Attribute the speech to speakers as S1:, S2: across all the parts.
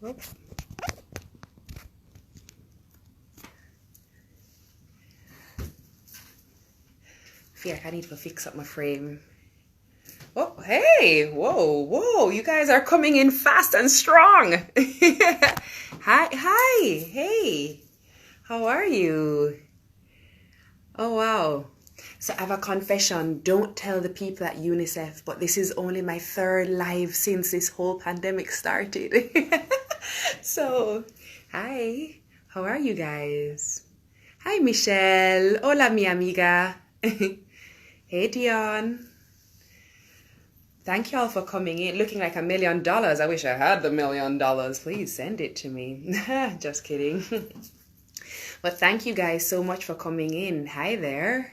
S1: Oops. I feel like I need to fix up my frame. Oh, hey, whoa, you guys are coming in fast and strong. Hi, hey, how are you? Oh, wow. So I have a confession. Don't tell the people at UNICEF, but this is only my third live since this whole pandemic started. So, hi, how are you guys? Hi, Michelle. Hola, mi amiga. Hey, Dion. Thank you all for coming in. Looking like $1 million. I wish I had the $1 million. Please send it to me. Just kidding. But thank you guys so much for coming in. Hi there.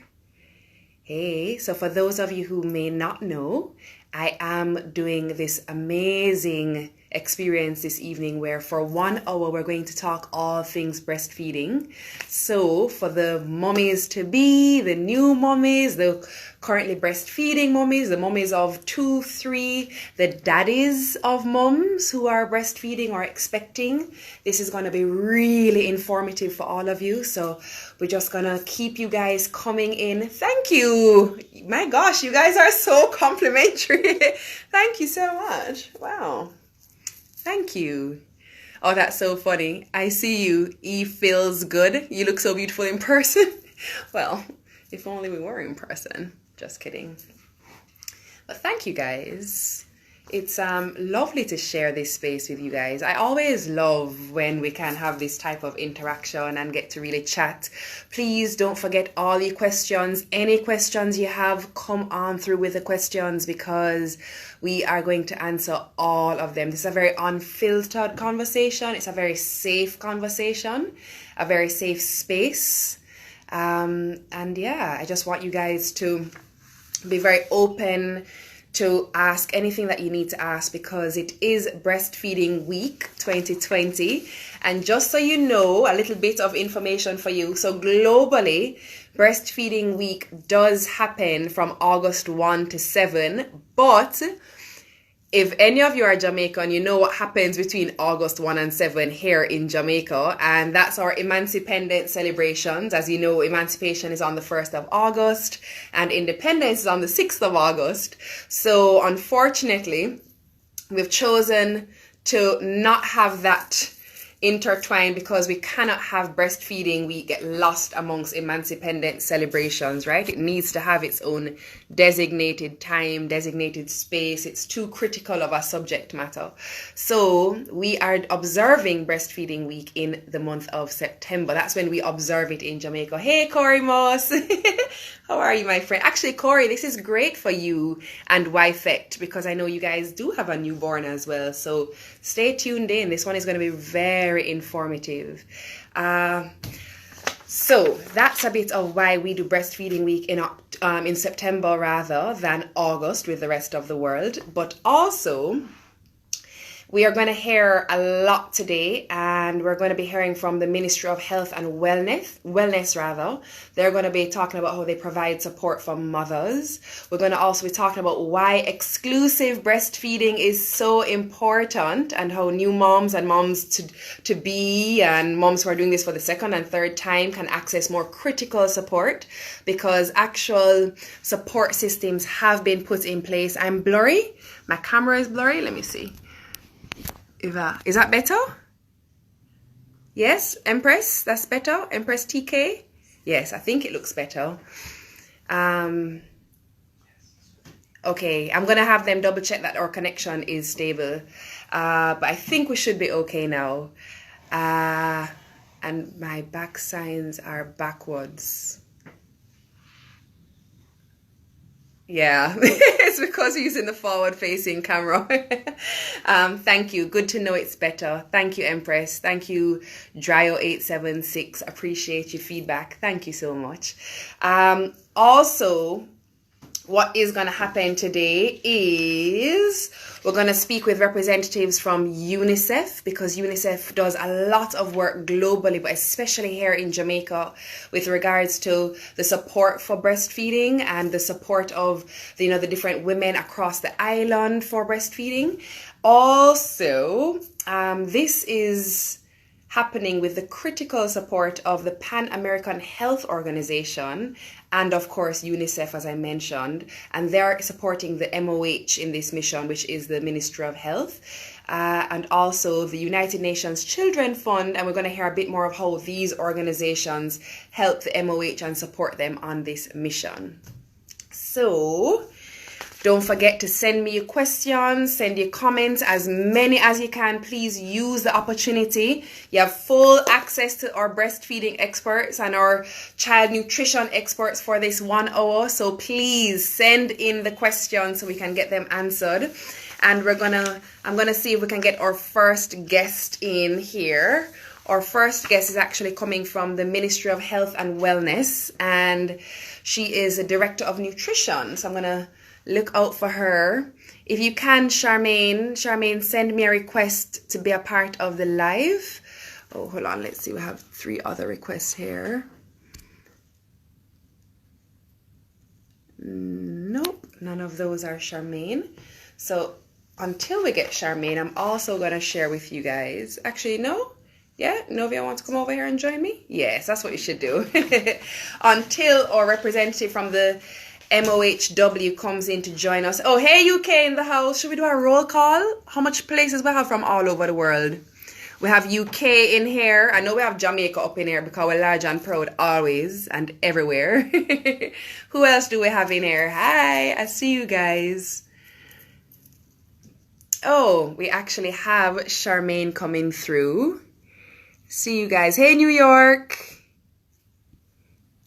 S1: Hey, so for those of you who may not know, I am doing this amazing experience this evening where for 1 hour we're going to talk all things breastfeeding. So for the mummies to be, the new mummies, the currently breastfeeding mummies, the mummies of 2, 3, the daddies of mums who are breastfeeding or expecting, this is going to be really informative for all of you. So we're just going to keep you guys coming in. Thank you. My gosh, you guys are so complimentary. Thank you so much. Wow. Thank you. Oh, that's so funny. I see you. E feels good. You look so beautiful in person. Well, if only we were in person. Just kidding. But thank you guys. It's lovely to share this space with you guys. I always love when we can have this type of interaction and get to really chat. Please don't forget all your questions. Any questions you have, come on through with the questions because we are going to answer all of them. This is a very unfiltered conversation. It's a very safe conversation, a very safe space. And yeah, I just want you guys to be very open to ask anything that you need to ask because it is Breastfeeding Week 2020. And just so you know, a little bit of information for you. So globally, Breastfeeding Week does happen from August 1 to 7, but if any of you are Jamaican, you know what happens between August 1 and 7 here in Jamaica, and that's our Emancipendence celebrations. As you know, emancipation is on the 1st of August, and independence is on the 6th of August. So unfortunately, we've chosen to not have that intertwined because we cannot have breastfeeding. We get lost amongst Emancipendence celebrations, right? It needs to have its own designated time, designated space. It's too critical of a subject matter. So we are observing Breastfeeding Week in the month of September. That's when we observe it in Jamaica. Hey, Corey Moss. How are you, my friend? Actually, Corey, this is great for you and Wifect because I know you guys do have a newborn as well. So stay tuned in. This one is going to be very informative. So that's a bit of why we do Breastfeeding Week in September rather than August with the rest of the world. But also, we are going to hear a lot today, and we're going to be hearing from the Ministry of Health and Wellness rather. They're going to be talking about how they provide support for mothers. We're going to also be talking about why exclusive breastfeeding is so important and how new moms and moms to be and moms who are doing this for the second and third time can access more critical support because actual support systems have been put in place. I'm blurry. My camera is blurry. Let me see. Is that better? Yes, Empress, that's better. Empress TK. Yes, I think it looks better. Okay, I'm gonna have them double check that our connection is stable. But I think we should be okay now. And my back signs are backwards. Yeah, it's because you're using the forward-facing camera. Thank you. Good to know it's better. Thank you, Empress. Thank you, Dryo876. Appreciate your feedback. Thank you so much. Also, what is going to happen today is we're going to speak with representatives from UNICEF because UNICEF does a lot of work globally, but especially here in Jamaica with regards to the support for breastfeeding and the support of the different women across the island for breastfeeding. Also, This is happening with the critical support of the Pan American Health Organization and, of course, UNICEF, as I mentioned. And they're supporting the MOH in this mission, which is the Ministry of Health, and also the United Nations Children Fund. And we're going to hear a bit more of how these organizations help the MOH and support them on this mission. So don't forget to send me your questions, send your comments, as many as you can. Please use the opportunity. You have full access to our breastfeeding experts and our child nutrition experts for this 1 hour. So please send in the questions so we can get them answered. And I'm gonna see if we can get our first guest in here. Our first guest is actually coming from the Ministry of Health and Wellness, and she is a director of nutrition. So I'm gonna look out for her. If you can, Charmaine, send me a request to be a part of the live. Oh, hold on. Let's see. We have 3 other requests here. Nope, none of those are Charmaine. So until we get Charmaine, I'm also going to share with you guys. Actually, no? Yeah? Novia wants to come over here and join me? Yes, that's what you should do. Until our representative from the MOHW comes in to join us. Oh, hey, UK in the house. Should we do a roll call? How much places we have from all over the world? We have UK in here. I know we have Jamaica up in here because we're large and proud always and everywhere. Who else do we have in here? Hi, I see you guys. Oh, we actually have Charmaine coming through. See you guys. Hey, New York.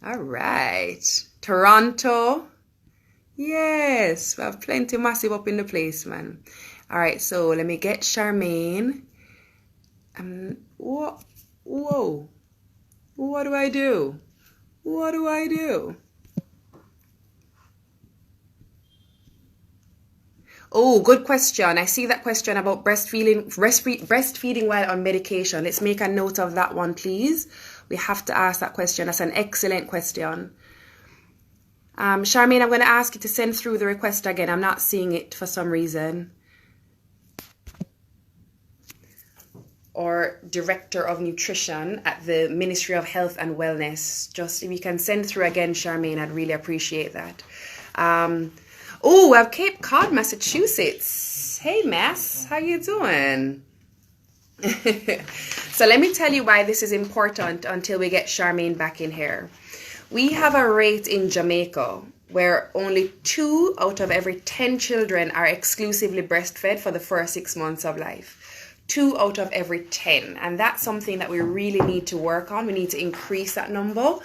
S1: All right. Toronto. Yes, we have plenty massive up in the place, man. All right, so let me get Charmaine. Whoa. What do I do? What do I do? Oh, good question. I see that question about breastfeeding while on medication. Let's make a note of that one, please. We have to ask that question. That's an excellent question. Charmaine, I'm going to ask you to send through the request again. I'm not seeing it for some reason. Or Director of Nutrition at the Ministry of Health and Wellness. Just if you can send through again, Charmaine, I'd really appreciate that. Oh, we have Cape Cod, Massachusetts. Hey, Mass, how you doing? So let me tell you why this is important until we get Charmaine back in here. We have a rate in Jamaica where only 2 out of every 10 children are exclusively breastfed for the first 6 months of life. 2 out of every 10. And that's something that we really need to work on. We need to increase that number.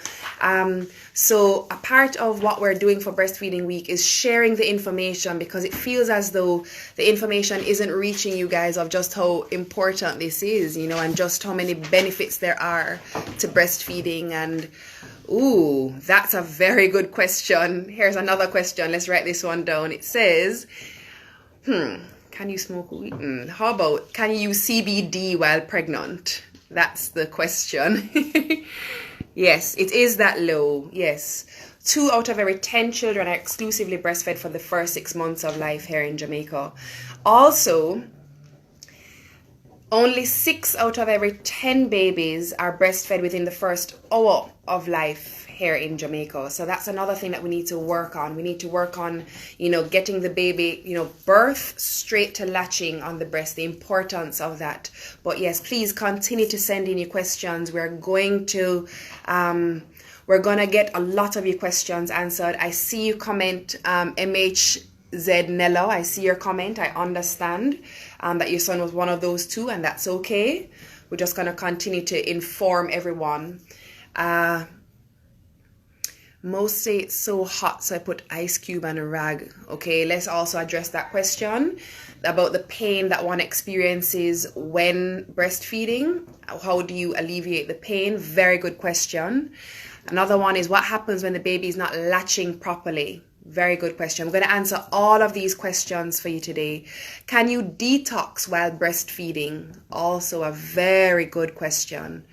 S1: So a part of what we're doing for Breastfeeding Week is sharing the information, because it feels as though the information isn't reaching you guys of just how important this is, you know, and just how many benefits there are to breastfeeding. And ooh, that's a very good question. Here's another question. Let's write this one down. It says, can you smoke weed? How about, can you use CBD while pregnant? That's the question. Yes, it is that low. Yes. 2 out of every 10 children are exclusively breastfed for the first 6 months of life here in Jamaica. Also, only 6 out of every 10 babies are breastfed within the first hour of life here in Jamaica. So that's another thing that we need to work on. We need to work on, you know, getting the baby, you know, birth straight to latching on the breast, the importance of that. But yes, please continue to send in your questions. We're going to get a lot of your questions answered. I see you comment, MHZ Nello. I see your comment. I understand that your son was one of those 2, and that's okay. We're just going to continue to inform everyone. Most say it's so hot, so I put ice cube and a rag. Okay, let's also address that question about the pain that one experiences when breastfeeding. How do you alleviate the pain? Very good question. Another one is, what happens when the baby is not latching properly? Very good question. I'm going to answer all of these questions for you today. Can you detox while breastfeeding? Also a very good question.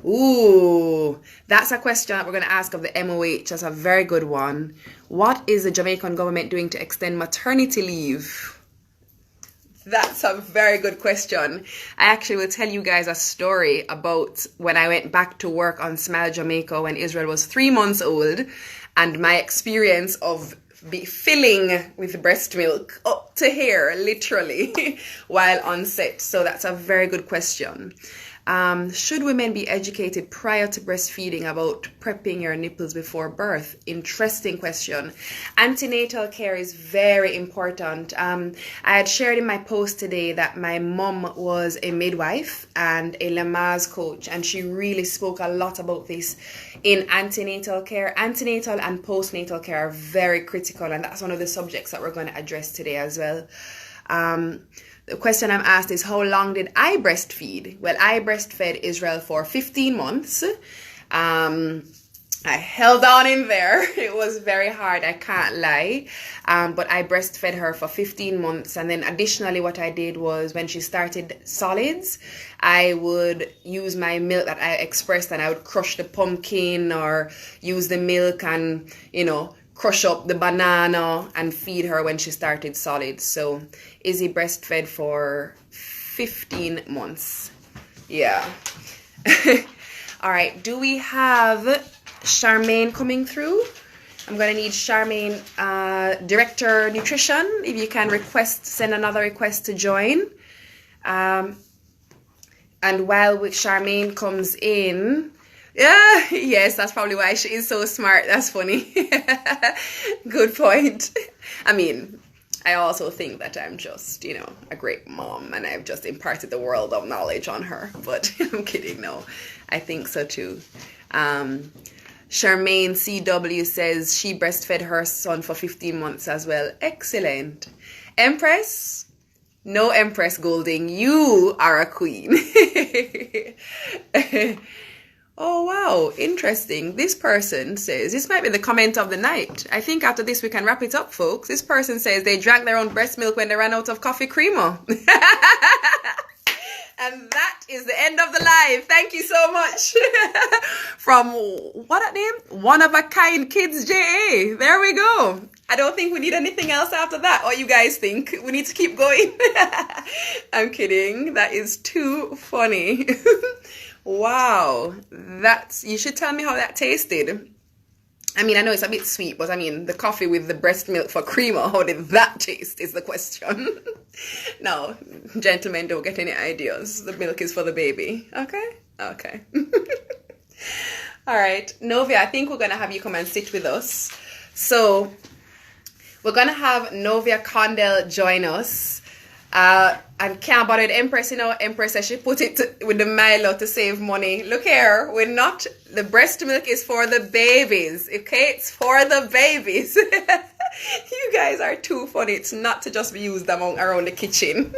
S1: Ooh, that's a question that we're going to ask of the MOH. That's a very good one. What is the Jamaican government doing to extend maternity leave? That's a very good question. I actually will tell you guys a story about when I went back to work on Smile Jamaica when Israel was 3 months old, and my experience of filling with breast milk up to here, literally, while on set. So that's a very good question. Should women be educated prior to breastfeeding about prepping your nipples before birth? Interesting question. Antenatal care is very important. I had shared in my post today that my mom was a midwife and a Lamaze coach, and she really spoke a lot about this in antenatal care. Antenatal and postnatal care are very critical, and that's one of the subjects that we're going to address today as well. The question I'm asked is, how long did I breastfeed? Well, I breastfed Israel for 15 months. I held on in there. It was very hard, I can't lie. But I breastfed her for 15 months. And then additionally, what I did was when she started solids, I would use my milk that I expressed, and I would crush the pumpkin or use the milk and, crush up the banana and feed her when she started solids. So Izzy breastfed for 15 months. Yeah. All right. Do we have Charmaine coming through? I'm going to need Charmaine, Director Nutrition. If you can send another request to join. And while Charmaine comes in, yeah, yes, that's probably why she is so smart. That's funny. Good point. I mean, I also think that I'm just, a great mom, and I've just imparted the world of knowledge on her. But I'm kidding. No, I think so too. Charmaine CW says she breastfed her son for 15 months as well. Excellent. Empress? No, Empress Golding. You are a queen. Oh, wow. Interesting. This person says, this might be the comment of the night. I think after this we can wrap it up, folks. This person says they drank their own breast milk when they ran out of coffee creamer. And that is the end of the live. Thank you so much. From, what that name? One of a Kind Kids JA. There we go. I don't think we need anything else after that. Or you guys think we need to keep going? I'm kidding. That is too funny. Wow, you should tell me how that tasted. I mean, I know it's a bit sweet, but I mean, the coffee with the breast milk for creamer, how did that taste is the question. No, gentlemen, don't get any ideas. The milk is for the baby. Okay. All right, Novia, I think we're going to have you come and sit with us. So we're going to have Novia Condell join us. And can't bother with Empress, Empress says she put it with the Milo to save money. Look here, the breast milk is for the babies, okay? It's for the babies. You guys are too funny. It's not to just be used around the kitchen.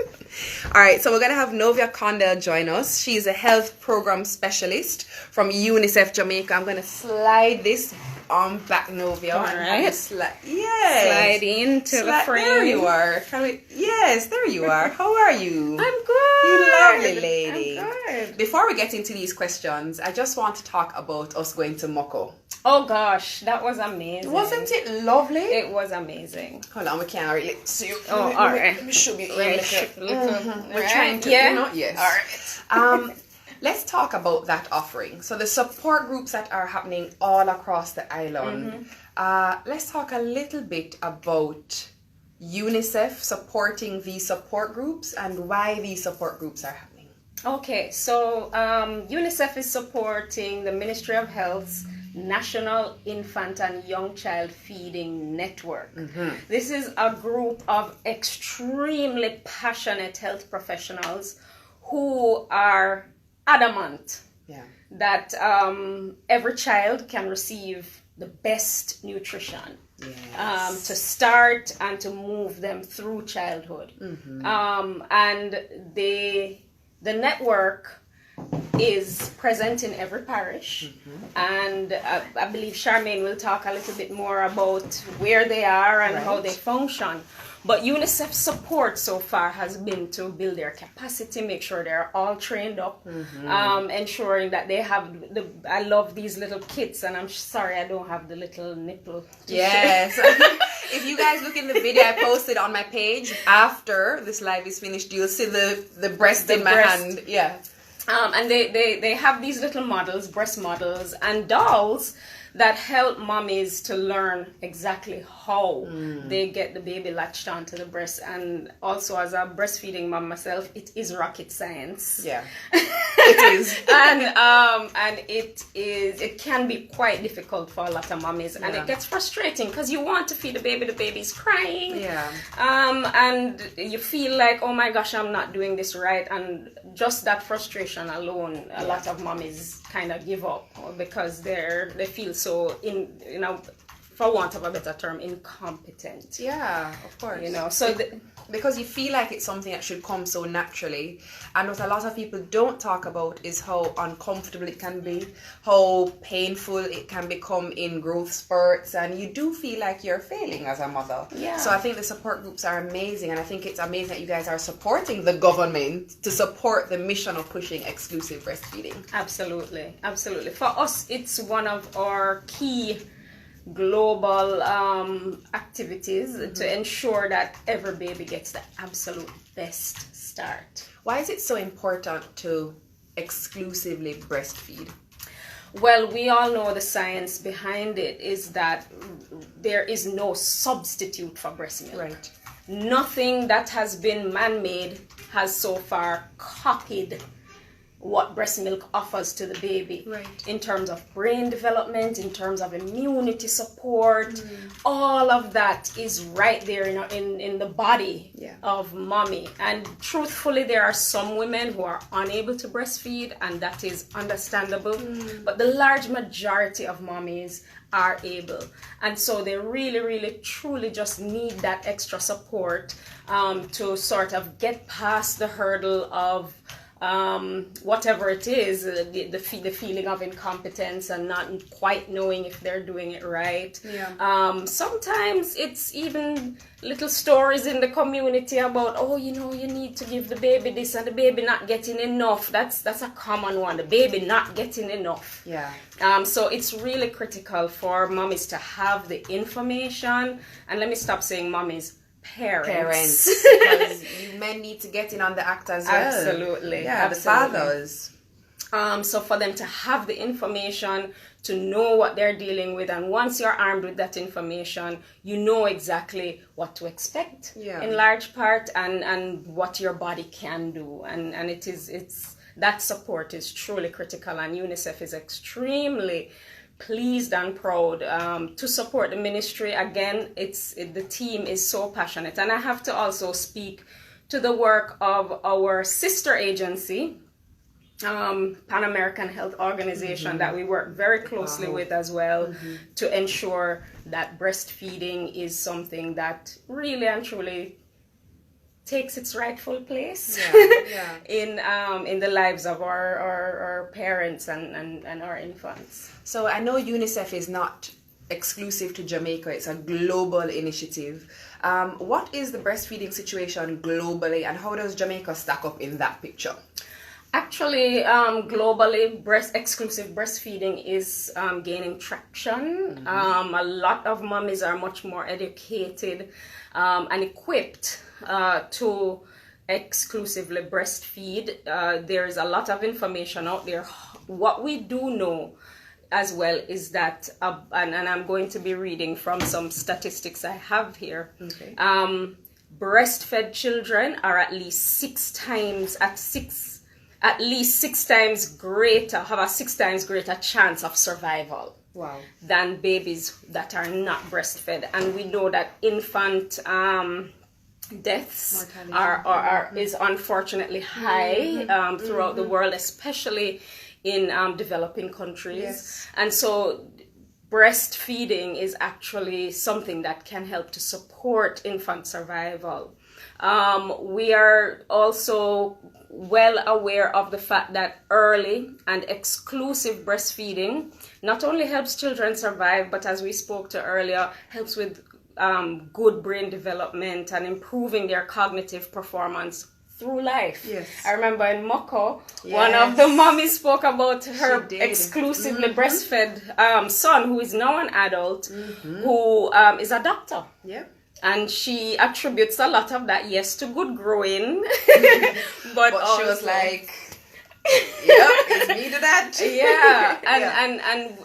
S1: All right, so we're going to have Novia Condell join us. She's a health program specialist from UNICEF Jamaica. I'm going to slide this on back, Novia.
S2: All right.
S1: Yes.
S2: Slide into the frame.
S1: There you are. Yes, there you are. How are you?
S2: I'm good.
S1: You lovely lady.
S2: I'm good.
S1: Before we get into these questions, I just want to talk about us going to Moko.
S2: Oh gosh, that was amazing.
S1: Wasn't it lovely?
S2: It was amazing.
S1: Hold on, we can't really see you.
S2: Oh, all right.
S1: Let me show you.
S2: We're trying to.
S1: Yeah. Yes. All right. Let's talk about that offering. So the support groups that are happening all across the island. Let's talk a little bit about UNICEF supporting these support groups and why these support groups are happening.
S2: Okay, so UNICEF is supporting the Ministry of Health's National Infant and Young Child Feeding Network. This is a group of extremely passionate health professionals who are adamant that every child can receive the best nutrition to start and to move them through childhood. And the network is present in every parish, and I believe Charmaine will talk a little bit more about where they are and how they function. But UNICEF's support so far has been to build their capacity, make sure they're all trained up, ensuring that they have I love these little kits, and I'm sorry I don't have the little nipple.
S1: Yes. if you guys look in the video I posted on my page after this live is finished, you'll see the breast in my hand. Yeah.
S2: And they have these little models, breast models, and dolls that help mommies to learn exactly how they get the baby latched onto the breast. And also, as a breastfeeding mom myself, it is rocket science.
S1: Yeah, it is.
S2: and it can be quite difficult for a lot of mommies, and it gets frustrating because you want to feed the baby's crying.
S1: Yeah.
S2: And you feel like, oh my gosh, I'm not doing this right, and just that frustration alone, a lot of mommies kind of give up because they feel so for want of a better term, incompetent.
S1: Yeah, of course.
S2: So
S1: because you feel like it's something that should come so naturally, and what a lot of people don't talk about is how uncomfortable it can be, how painful it can become in growth spurts, and you do feel like you're failing as a mother.
S2: Yeah.
S1: So I think the support groups are amazing, and I think it's amazing that you guys are supporting the government to support the mission of pushing exclusive breastfeeding.
S2: Absolutely. For us, it's one of our key global activities to ensure that every baby gets the absolute best start.
S1: Why is it so important to exclusively breastfeed?
S2: Well, we all know the science behind it is that there is no substitute for breast milk.
S1: Right.
S2: Nothing that has been man-made has so far copied what breast milk offers to the baby, in terms of brain development, in terms of immunity support. All of that is right there in the body of mommy. And truthfully, there are some women who are unable to breastfeed, and that is understandable. But the large majority of mommies are able, and so they really, really, truly just need that extra support to sort of get past the hurdle of whatever it is, the feeling of incompetence and not quite knowing if they're doing it right. Sometimes it's even little stories in the community about, you need to give the baby this and the baby not getting enough. That's a common one, the baby not getting enough. So it's really critical for mommies to have the information, and let me stop saying mommies, parents.
S1: Because you men need to get in on the act as well.
S2: Absolutely.
S1: The fathers.
S2: So for them to have the information, to know what they're dealing with, and once you're armed with that information, you know exactly what to expect in large part, and what your body can do, and it's that support is truly critical, and UNICEF is extremely pleased and proud to support the ministry. Again, the team is so passionate, and I have to also speak to the work of our sister agency, Pan American Health Organization, that we work very closely with as well, to ensure that breastfeeding is something that really and truly takes its rightful place in the lives of our parents and our infants.
S1: So I know UNICEF is not exclusive to Jamaica, it's a global initiative. What is the breastfeeding situation globally, and how does Jamaica stack up in that picture?
S2: Actually, globally, exclusive breastfeeding is gaining traction. A lot of mommies are much more educated and equipped to exclusively breastfeed. There is a lot of information out there. What we do know as well is that, and I'm going to be reading from some statistics I have here. Breastfed children are at least six times greater, have a 6 times greater chance of survival than babies that are not breastfed. And we know that infant deaths is unfortunately high throughout the world, especially in developing countries. And so breastfeeding is actually something that can help to support infant survival. We are also well aware of the fact that early and exclusive breastfeeding not only helps children survive, but as we spoke to earlier, helps with good brain development and improving their cognitive performance through life.
S1: Yes.
S2: I remember in Moko, one of the mommies spoke about her exclusively breastfed son, who is now an adult, who is a doctor.
S1: Yeah.
S2: And she attributes a lot of that, yes, to good growing. but
S1: she was like, yep, it's me to that.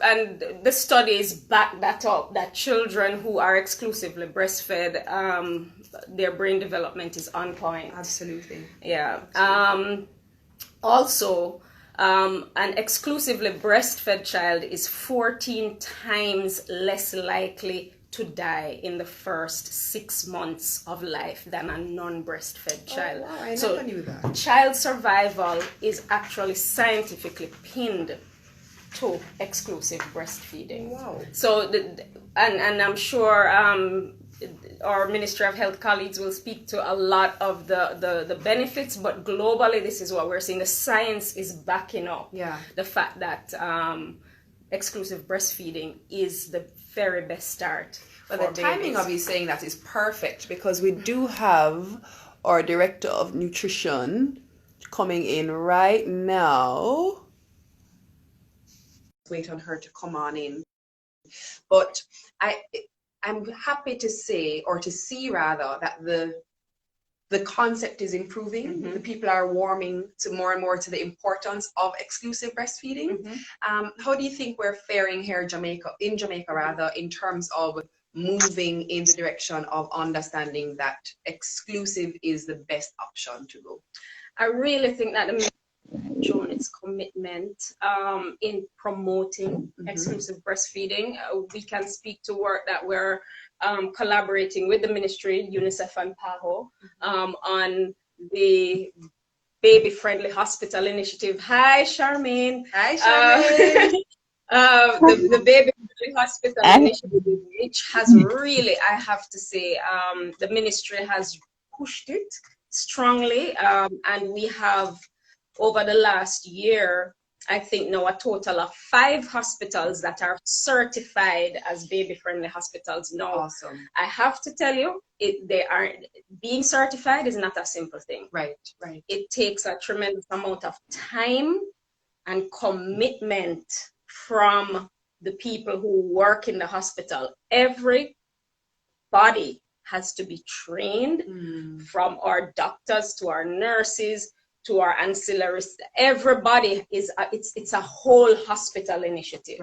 S2: And the studies back that up, that children who are exclusively breastfed, their brain development is on point.
S1: Absolutely.
S2: Yeah. Also, an exclusively breastfed child is 14 times less likely to die in the first 6 months of life than a non-breastfed child.
S1: Oh, wow. I never knew that.
S2: Child survival is actually scientifically pinned to exclusive breastfeeding.
S1: Wow.
S2: So, and I'm sure our Ministry of Health colleagues will speak to a lot of the benefits, but globally, this is what we're seeing. The science is backing up the fact that exclusive breastfeeding is the very best start.
S1: But the timing of you saying that is perfect, because we do have our director of nutrition coming in right now. Wait on her to come on in. But I'm happy to say, or to see rather, that the concept is improving. The people are warming to more and more to the importance of exclusive breastfeeding. How do you think we're faring here in Jamaica, in terms of moving in the direction of understanding that exclusive is the best option to go?
S2: I really think that the shown its commitment in promoting exclusive breastfeeding. We can speak to work that we're collaborating with the ministry, UNICEF and PAHO, on the Baby Friendly Hospital Initiative. Hi, Charmaine.
S1: Hi, Charmaine.
S2: The Baby Friendly Hospital Initiative, which has really, I have to say, the ministry has pushed it strongly, and we have, over the last year, I think now a total of 5 hospitals that are certified as baby-friendly hospitals now.
S1: Awesome.
S2: I have to tell you, being certified is not a simple thing.
S1: Right.
S2: It takes a tremendous amount of time and commitment from the people who work in the hospital. Every body has to be trained, from our doctors to our nurses to our ancillaries. Everybody it's a whole hospital initiative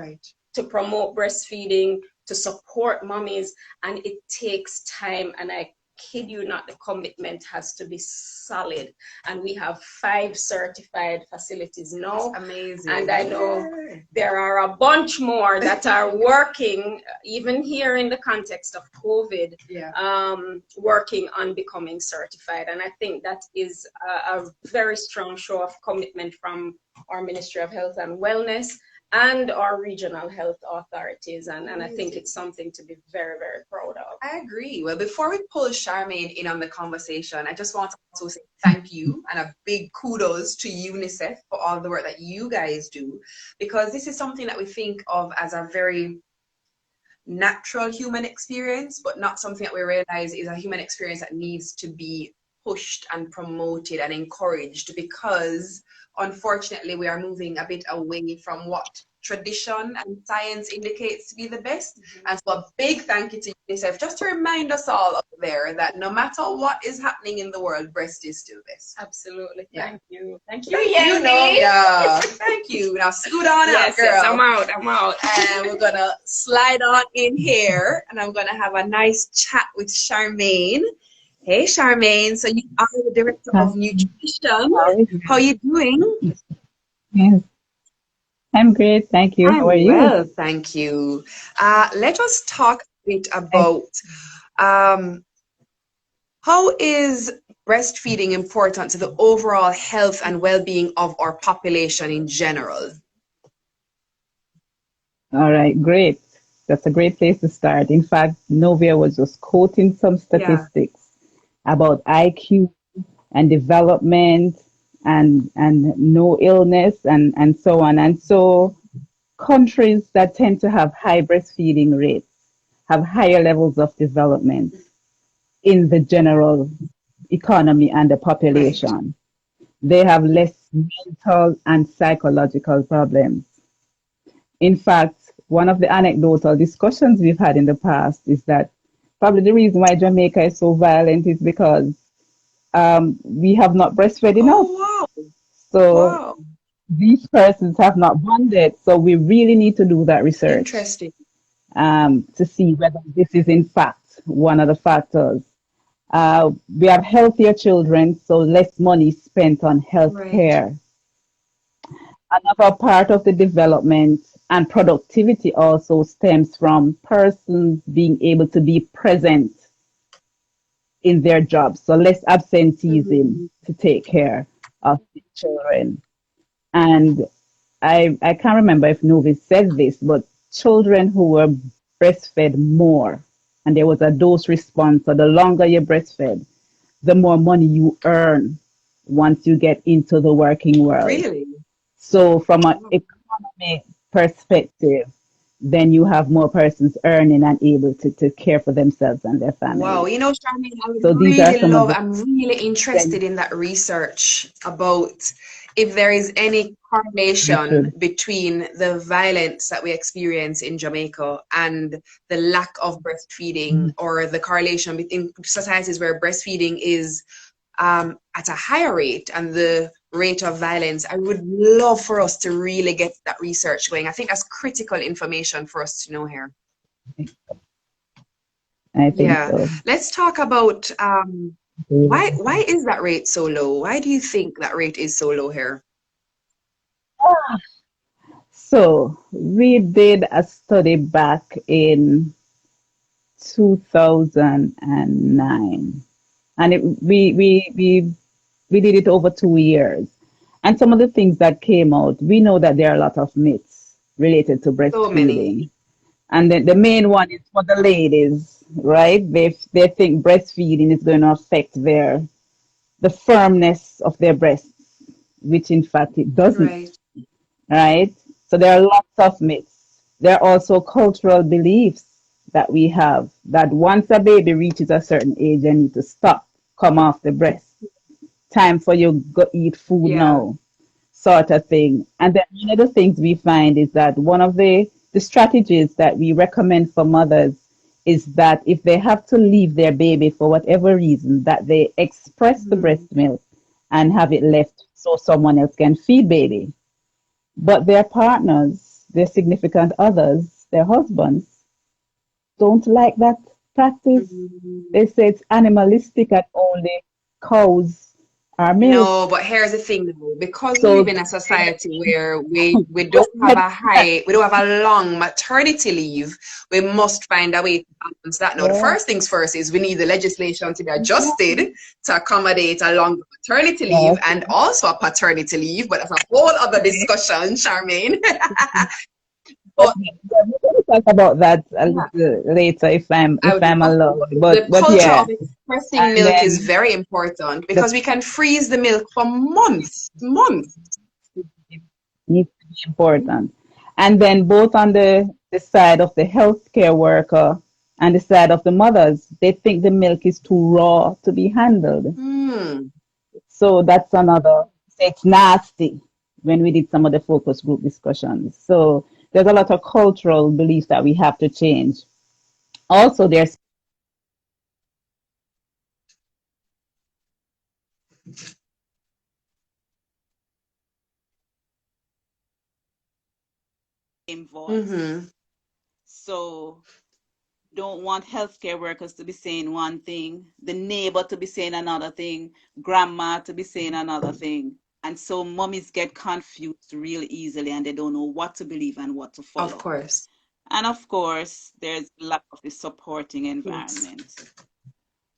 S2: to promote breastfeeding, to support mommies, and it takes time, and I kid you not, the commitment has to be solid. And we have 5 certified facilities now.
S1: That's amazing.
S2: And I know there are a bunch more that are working, even here in the context of COVID, working on becoming certified. And I think that is a very strong show of commitment from our Ministry of Health and Wellness and our regional health authorities, and I think it's something to be very, very proud of.
S1: I agree. Well, before we pull Charmaine in on the conversation, I just want to also say thank you and a big kudos to UNICEF for all the work that you guys do, because this is something that we think of as a very natural human experience, but not something that we realize is a human experience that needs to be pushed and promoted and encouraged, because unfortunately we are moving a bit away from what tradition and science indicates to be the best. And so a big thank you to UNICEF, just to remind us all up there that no matter what is happening in the world, breast is still best.
S2: Absolutely.
S1: Thank
S2: you,
S1: Yendi. Thank you. Now scoot on out, girl.
S2: Yes, I'm out.
S1: And we're gonna slide on in here, and I'm gonna have a nice chat with Charmaine. Hey, Charmaine. So you are the director of nutrition. How are you doing?
S3: Yes, I'm great. Thank you. How are you?
S1: Well, thank you. Let us talk a bit about how is breastfeeding important to the overall health and well-being of our population in general?
S3: All right, great. That's a great place to start. In fact, Novia was just quoting some statistics about IQ and development and no illness and so on. And so countries that tend to have high breastfeeding rates have higher levels of development in the general economy and the
S1: Right.
S3: population. They have less mental and psychological problems. In fact, one of the anecdotal discussions we've had in the past is that probably the reason why Jamaica is so violent is because we have not breastfed enough.
S1: Oh, wow.
S3: So
S1: Wow.
S3: these persons have not bonded. So we really need to do that research
S1: Interesting.
S3: to see whether this is in fact one of the factors. We have healthier children, so less money spent on health
S1: Right.
S3: care. Another part of the development and productivity also stems from persons being able to be present in their jobs, so less absenteeism
S1: Mhm.
S3: to take care of the children. And I can't remember if Novi said this, but children who were breastfed more, and there was a dose response, so the longer you breastfed, the more money you earn once you get into the working world.
S1: Really?
S3: So from an
S1: Wow.
S3: economic perspective, then you have more persons earning and able to care for themselves and their
S1: Wow.
S3: families.
S1: You know, Charmaine, I would
S3: So these are
S1: really
S3: some of
S1: love,
S3: the
S1: I'm really interested in that research about if there is any
S3: we
S1: correlation
S3: should.
S1: between the violence that we experience in Jamaica and the lack of breastfeeding, or the correlation between societies where breastfeeding is at a higher rate and the rate of violence. I would love for us to really get that research going. I think that's critical information for us to know here.
S3: I think
S1: Yeah.
S3: so.
S1: Let's talk about why is that rate so low? Why do you think that rate is so low here?
S3: So we did a study back in 2009, and we did it over 2 years. And some of the things that came out, we know that there are a lot of myths related to
S1: So many.
S3: breastfeeding. And the main one is for the ladies, right? They think breastfeeding is going to affect the firmness of their breasts, which in fact it doesn't,
S1: Right.
S3: right? So there are lots of myths. There are also cultural beliefs that we have that once a baby reaches a certain age, they need to stop, come off the breast. Time for you go eat food
S1: Yeah.
S3: now, sort of thing. And then one of the things we find is that one of the strategies that we recommend for mothers is that if they have to leave their baby for whatever reason, that they express the
S1: Mhm.
S3: breast milk and have it left so someone else can feed baby. But their partners, their significant others, their husbands, don't like that practice.
S1: Mhm.
S3: They say it's animalistic and only cows are milk.
S1: No, but here's the thing though, because we
S3: So
S1: live in a society where we don't have
S3: respect
S1: a
S3: that.
S1: we don't have a long maternity leave, we must find a way to balance that. Now, the
S3: Yeah.
S1: first things first is we need the legislation to be adjusted to accommodate a longer maternity leave
S3: Yes.
S1: and also a paternity leave, but that's a whole other discussion, Charmaine.
S3: But
S1: But
S3: yeah, we're going to talk about that a
S1: yeah,
S3: little later
S1: I
S3: if
S1: would
S3: I'm
S1: love
S3: allowed.
S1: to. The
S3: But
S1: culture
S3: yeah,
S1: of expressing
S3: and
S1: milk is
S3: then
S1: very important
S3: the
S1: because we can freeze the milk for months, months.
S3: needs to be important. And then both on the side of the healthcare worker and the side of the mothers, they think the milk is too raw to be handled.
S1: Hmm.
S3: So that's another, it's nasty when we did some of the focus group discussions. So there's a lot of cultural beliefs that we have to change. Also, there's
S4: same voice.
S1: Mm-hmm.
S4: So don't want healthcare workers to be saying one thing, the neighbor to be saying another thing, grandma to be saying another thing. And so mummies get confused really easily and they don't know what to believe and what to
S1: Of
S4: follow.
S1: course.
S4: And of course, there's lack of the supporting
S1: Yes.
S4: environment.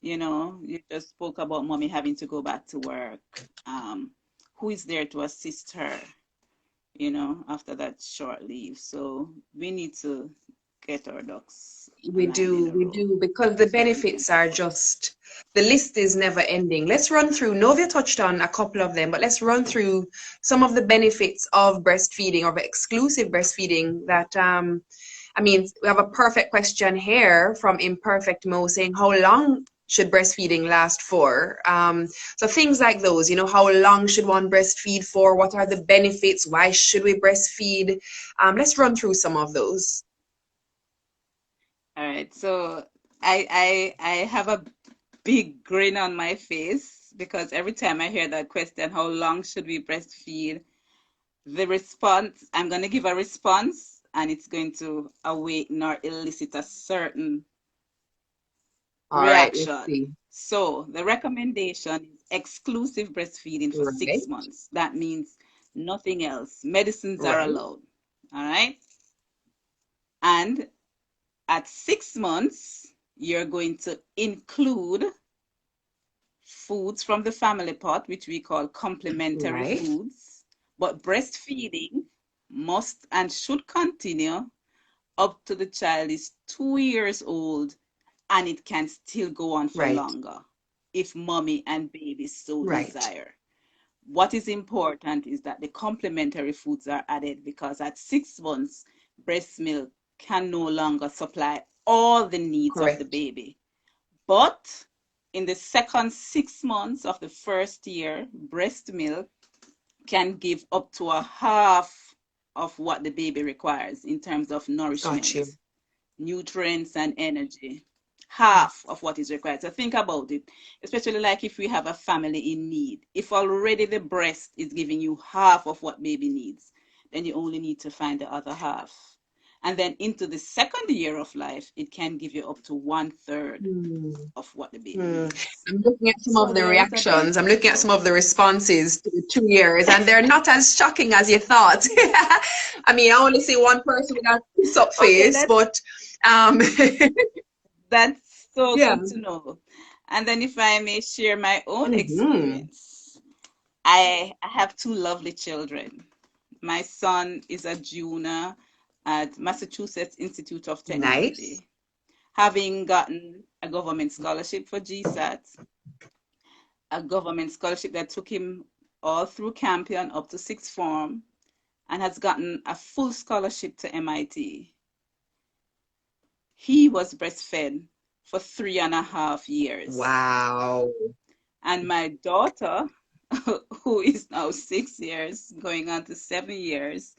S4: You know, you just spoke about mommy having to go back to work. Who is there to assist her, after that short leave? So we need to get our ducks aligned in a
S1: We
S4: row.
S1: do, because the
S4: So that we can
S1: benefits are just, the list is never ending. Let's run through, Novia touched on a couple of them, but let's run through some of the benefits of breastfeeding or exclusive breastfeeding that, I mean, we have a perfect question here from Imperfect Mo saying, how long should breastfeeding last for? So things like those, you know, how long should one breastfeed for? What are the benefits? Why should we breastfeed? Let's run through some of those.
S4: All right. So I have a big grin on my face because every time I hear that question, how long should we breastfeed? The response, I'm going to give a response and it's going to awaken or elicit a certain
S1: All right, let's
S4: reaction.
S1: see.
S4: So the recommendation is exclusive breastfeeding for
S1: Right,
S4: 6 months. That means nothing else. Medicines are
S1: right,
S4: allowed. All right. And at 6 months, you're going to include foods from the family pot, which we call complementary
S1: right,
S4: foods. But breastfeeding must and should continue up to the child is 2 years old, and it can still go on for
S1: right,
S4: longer if mommy and baby so
S1: right,
S4: desire. What is important is that the complementary foods are added because at 6 months, breast milk can no longer supply all the needs of the
S1: correct.
S4: baby. But in the second 6 months of the first year, breast milk can give up to a half of what the baby requires in terms of
S1: Got
S4: nourishment,
S1: you.
S4: nutrients, and energy. Half of what is required. So think about it, especially like if we have a family in need. If already the breast is giving you half of what baby needs, then you only need to find the other half. And then into the second year of life, it can give you up to 1/3
S1: Hmm.
S4: of what the baby needs.
S1: I'm looking at some
S4: So
S1: of the
S4: there is a
S1: reactions. I'm
S4: benefit
S1: looking at
S4: about
S1: some of the responses to the 2 years, and they're not as shocking as you thought. I mean, I only see one person with a kiss up
S4: okay,
S1: face, but um,
S4: that's so
S1: yeah.
S4: good to know. And then if I may share my own
S1: Hmm.
S4: experience, I have two lovely children. My son is a junior at Massachusetts Institute of
S1: Nice.
S4: Technology, having gotten a government scholarship for GSAT, a government scholarship that took him all through Campion up to sixth form, and has gotten a full scholarship to MIT. He was breastfed for 3.5 years.
S1: Wow.
S4: And my daughter, who is now 6 years, going on to 7 years,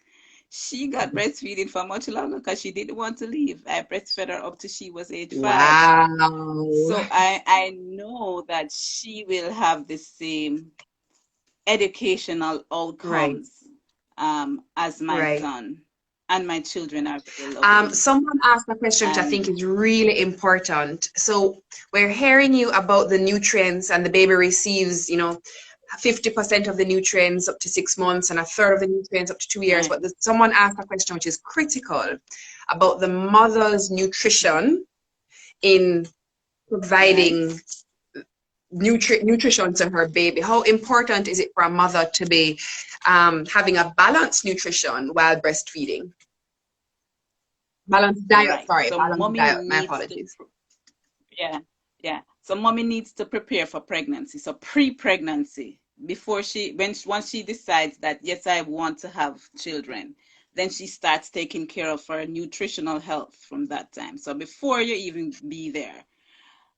S4: she got breastfeeding for much longer because she didn't want to leave. I breastfed her up till she was age 5.
S1: Wow.
S4: So I know that she will have the same educational
S1: Right.
S4: outcomes as my
S1: Right.
S4: son. And my children are very lovely.
S1: Someone asked a question which I think
S4: And
S1: is really important. So we're hearing you about the nutrients, and the baby receives, you know, 50% of the nutrients up to 6 months and a third of the nutrients up to 2 years.
S4: right,
S1: But someone asked a question which is critical about the mother's nutrition in
S4: right.
S1: providing nutrition to her baby. How important is it for a mother to be having a balanced nutrition while breastfeeding? Balanced diet,
S4: Right.
S1: sorry,
S4: So
S1: balanced
S4: mommy
S1: diet. My
S4: needs to,
S1: apologies.
S4: yeah, yeah. So mommy needs to prepare for pregnancy. So pre-pregnancy, before once she decides that, yes, I want to have children, then she starts taking care of her nutritional health from that time. So before you even be there.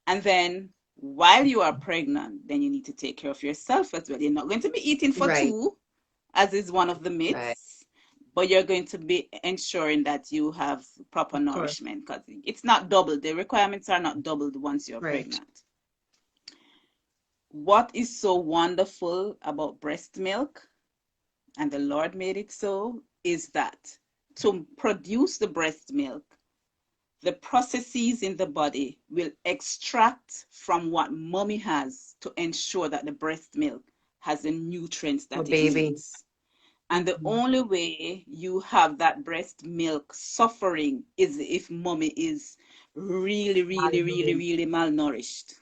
S4: And then while you are pregnant, then you need to take care of yourself as well. You're not going to be eating for
S1: Right,
S4: two, as is one of the
S1: right.
S4: myths, but you're going to be ensuring that you have proper
S1: Of course.
S4: nourishment because it's not doubled. The requirements are not doubled once you're
S1: Right.
S4: pregnant. What is so wonderful about breast milk, and the Lord made it so, is that to produce the breast milk, the processes in the body will extract from what mommy has to ensure that the breast milk has the nutrients
S1: For
S4: that it
S1: baby.
S4: needs. And the
S1: Mhm.
S4: only way you have that breast milk suffering is if mommy is really, really, really,
S1: Malnourished.
S4: really malnourished.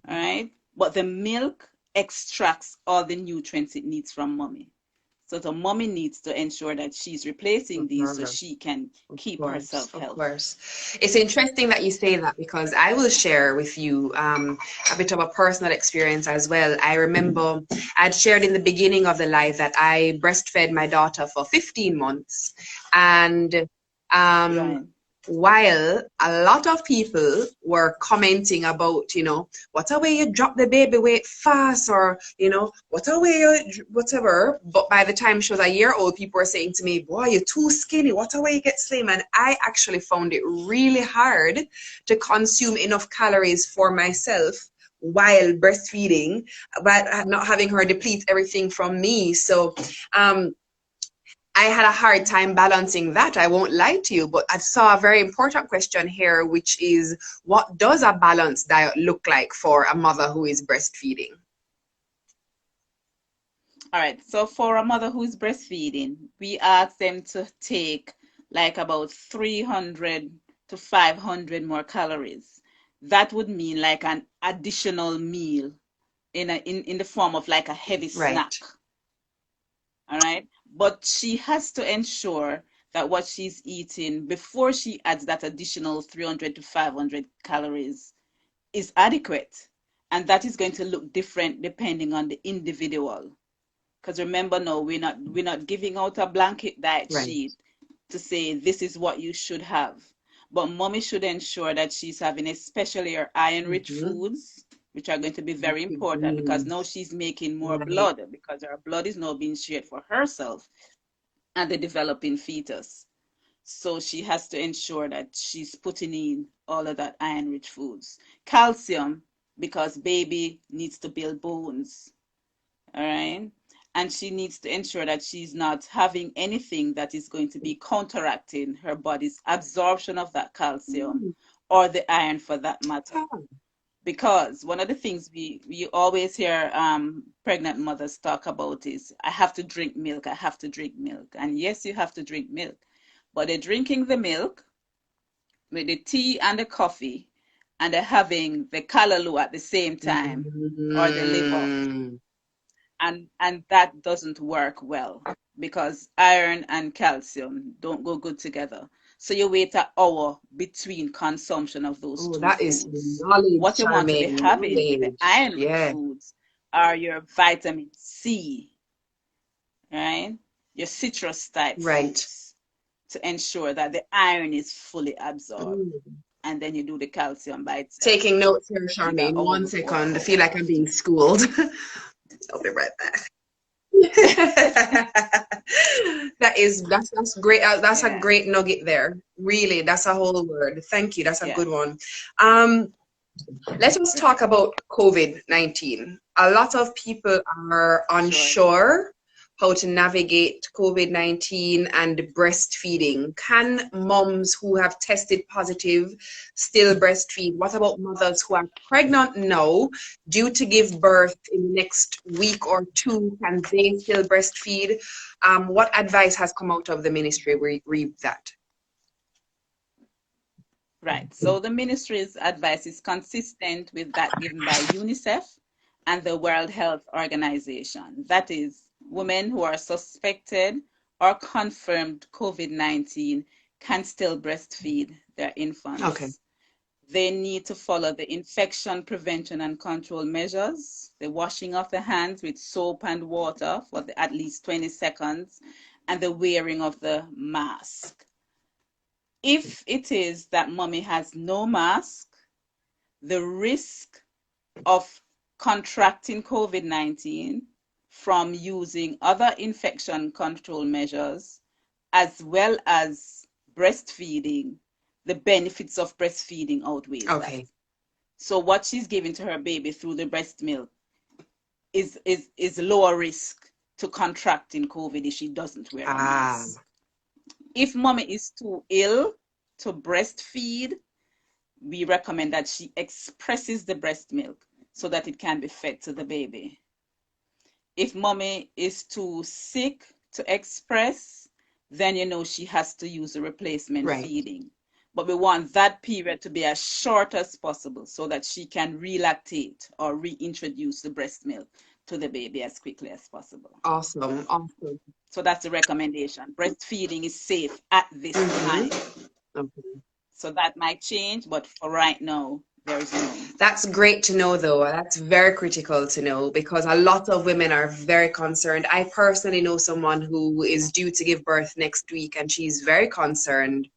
S4: All
S1: Mhm.
S4: right. But the milk extracts all the nutrients it needs from mommy. So the mommy needs to ensure that she's replacing these so
S1: Mhm.
S4: she can
S1: Of
S4: keep
S1: course,
S4: herself
S1: of
S4: healthy.
S1: course. It's interesting that you say that because I will share with you a bit of a personal experience as well. I remember I'd shared in the beginning of the live that I breastfed my daughter for 15 months. And um,
S4: Right.
S1: while a lot of people were commenting about, what a way you drop the baby weight fast, or, what a way you, whatever. But by the time she was a year old, people were saying to me, boy, you're too skinny. What a way you get slim. And I actually found it really hard to consume enough calories for myself while breastfeeding, but not having her deplete everything from me. So, I had a hard time balancing that. I won't lie to you, but I saw a very important question here, which is, what does a balanced diet look like for a mother who is breastfeeding?
S4: All right. So for a mother who is breastfeeding, we ask them to take like about 300 to 500 more calories. That would mean like an additional meal in the form of like a heavy snack.
S1: Right.
S4: All right. But she has to ensure that what she's eating before she adds that additional 300 to 500 calories is adequate. And that is going to look different depending on the individual. Because remember, no, we're not giving out a blanket diet sheet to say this is what you should have. But mommy should ensure that she's having especially her iron-rich foods, which are going to be very important, because now she's making more blood, because her blood is now being shared for herself and the developing fetus. So she has to ensure that she's putting in all of that iron-rich foods. Calcium, because baby needs to build bones. All right. And she needs to ensure that she's not having anything that is going to be counteracting her body's absorption of that calcium or the iron for that matter. Because one of the things we always hear pregnant mothers talk about is, I have to drink milk, I have to drink milk. And yes, you have to drink milk. But they're drinking the milk with the tea and the coffee, and they're having the callaloo at the same time, or the liver. And that doesn't work well, because iron and calcium don't go good together. So you wait an hour between consumption of those two
S1: that
S4: foods.
S1: Is knowledge,
S4: what you want to be having with the iron foods are your vitamin C, right? Your citrus type foods, to ensure that the iron is fully absorbed. And then you do the calcium by itself.
S1: Taking notes here, Charmaine. 1 second. I feel like I'm being schooled. I'll be right back. That's great. That's a great nugget there. Really, that's a whole word. Thank you. That's a good one. Let us talk about COVID-19. A lot of people are unsure how to navigate COVID-19 and breastfeeding. Can moms who have tested positive still breastfeed? What about mothers who are pregnant now, due to give birth in the next week or two? Can they still breastfeed? What advice has come out of the ministry? Read that.
S4: Right. So the ministry's advice is consistent with that given by UNICEF and the World Health Organization. That is, women who are suspected or confirmed COVID-19 can still breastfeed their infants.
S1: Okay.
S4: They need to follow the infection prevention and control measures, the washing of the hands with soap and water for at least 20 seconds, and the wearing of the mask. If it is that mommy has no mask, the risk of contracting COVID-19 from using other infection control measures, as well as breastfeeding, the benefits of breastfeeding outweighs that. So what she's giving to her baby through the breast milk is lower risk to contracting COVID if she doesn't wear a mask. If mommy is too ill to breastfeed, we recommend that she expresses the breast milk so that it can be fed to the baby. If mommy is too sick to express, then she has to use a replacement feeding. But we want that period to be as short as possible so that she can relactate or reintroduce the breast milk to the baby as quickly as possible.
S1: Awesome.
S4: So that's the recommendation. Breastfeeding is safe at this time. So that might change, but for right now, there's no.
S1: That's great to know, though. That's very critical to know, because a lot of women are very concerned. I personally know someone who is due to give birth next week, and she's very concerned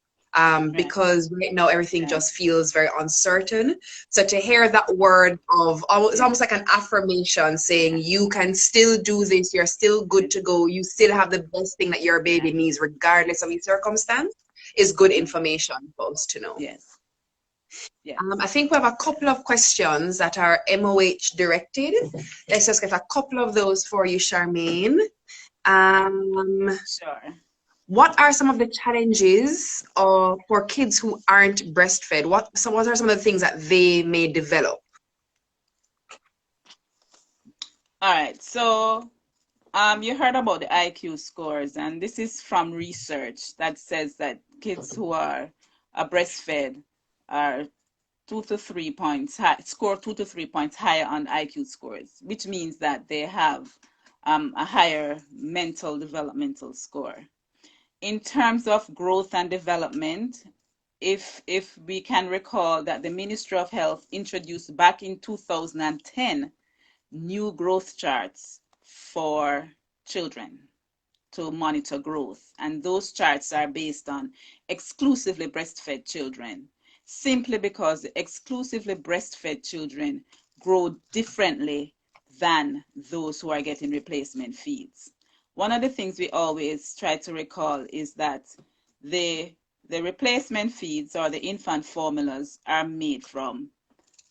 S1: because right now everything
S4: Right.
S1: just feels very uncertain. So to hear that word of it's almost like an affirmation saying you can still do this, you're still good to go, you still have the best thing that your baby needs, regardless of your circumstance, is good information for us to know.
S4: Yes. Yes.
S1: I think we have a couple of questions that are MOH directed. Let's just get a couple of those for you, Charmaine.
S4: Sure.
S1: What are some of the challenges for kids who aren't breastfed? What are some of the things that they may develop?
S4: All right. So you heard about the IQ scores, and this is from research that says that kids who are breastfed are 2 to 3 points high, score 2 to 3 points higher on IQ scores, which means that they have a higher mental developmental score. In terms of growth and development, if we can recall that the Ministry of Health introduced back in 2010 new growth charts for children to monitor growth, and those charts are based on exclusively breastfed children, simply because exclusively breastfed children grow differently than those who are getting replacement feeds. One of the things we always try to recall is that the replacement feeds or the infant formulas are made from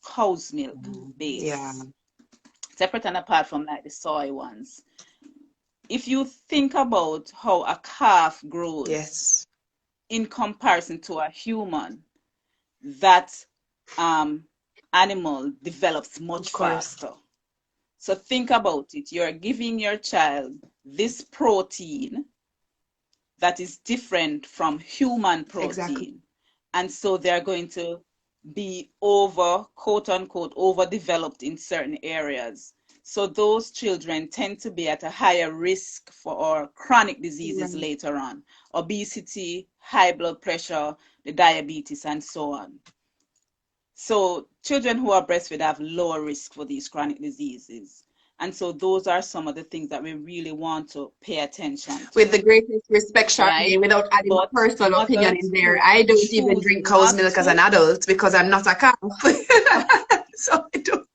S4: cow's milk base.
S1: Yeah.
S4: Separate and apart from like the soy ones. If you think about how a calf grows,
S1: Yes,
S4: in comparison to a human, that animal develops much faster. So think about it. You're giving your child this protein that is different from human protein.
S1: Exactly.
S4: And so they're going to be quote unquote, overdeveloped in certain areas. So those children tend to be at a higher risk for chronic diseases later on, obesity, high blood pressure, the diabetes, and so on. So children who are breastfed have lower risk for these chronic diseases. And so those are some of the things that we really want to pay attention to.
S1: With the greatest respect, Charmaine, without adding a personal opinion in there, I don't even drink cow's milk as an adult because I'm not a calf. So I don't.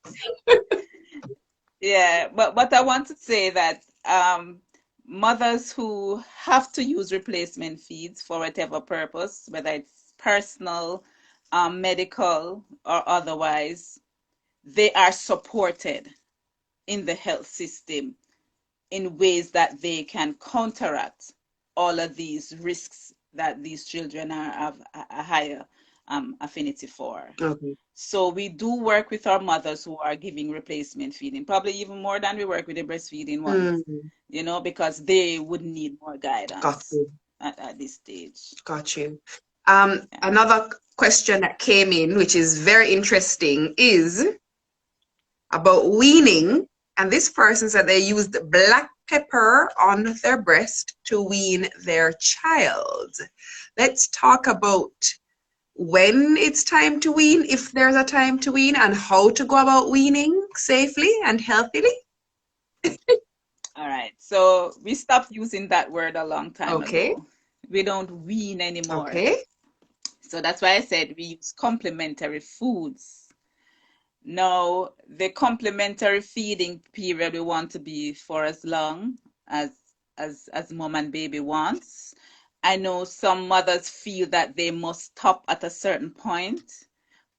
S4: Yeah, but I want to say that mothers who have to use replacement feeds for whatever purpose, whether it's personal, medical, or otherwise, they are supported in the health system in ways that they can counteract all of these risks that these children have a higher affinity for.
S1: Okay.
S4: So we do work with our mothers who are giving replacement feeding, probably even more than we work with the breastfeeding ones, because they would need more guidance at this stage.
S1: Got you. Another question that came in, which is very interesting, is about weaning. And this person said they used black pepper on their breast to wean their child. Let's talk about when it's time to wean, if there's a time to wean, and how to go about weaning safely and healthily.
S4: All right. So we stopped using that word a long time ago. We don't wean anymore.
S1: Okay.
S4: So that's why I said we use complementary foods. Now, the complementary feeding period we want to be for as long as mom and baby wants. I know some mothers feel that they must stop at a certain point,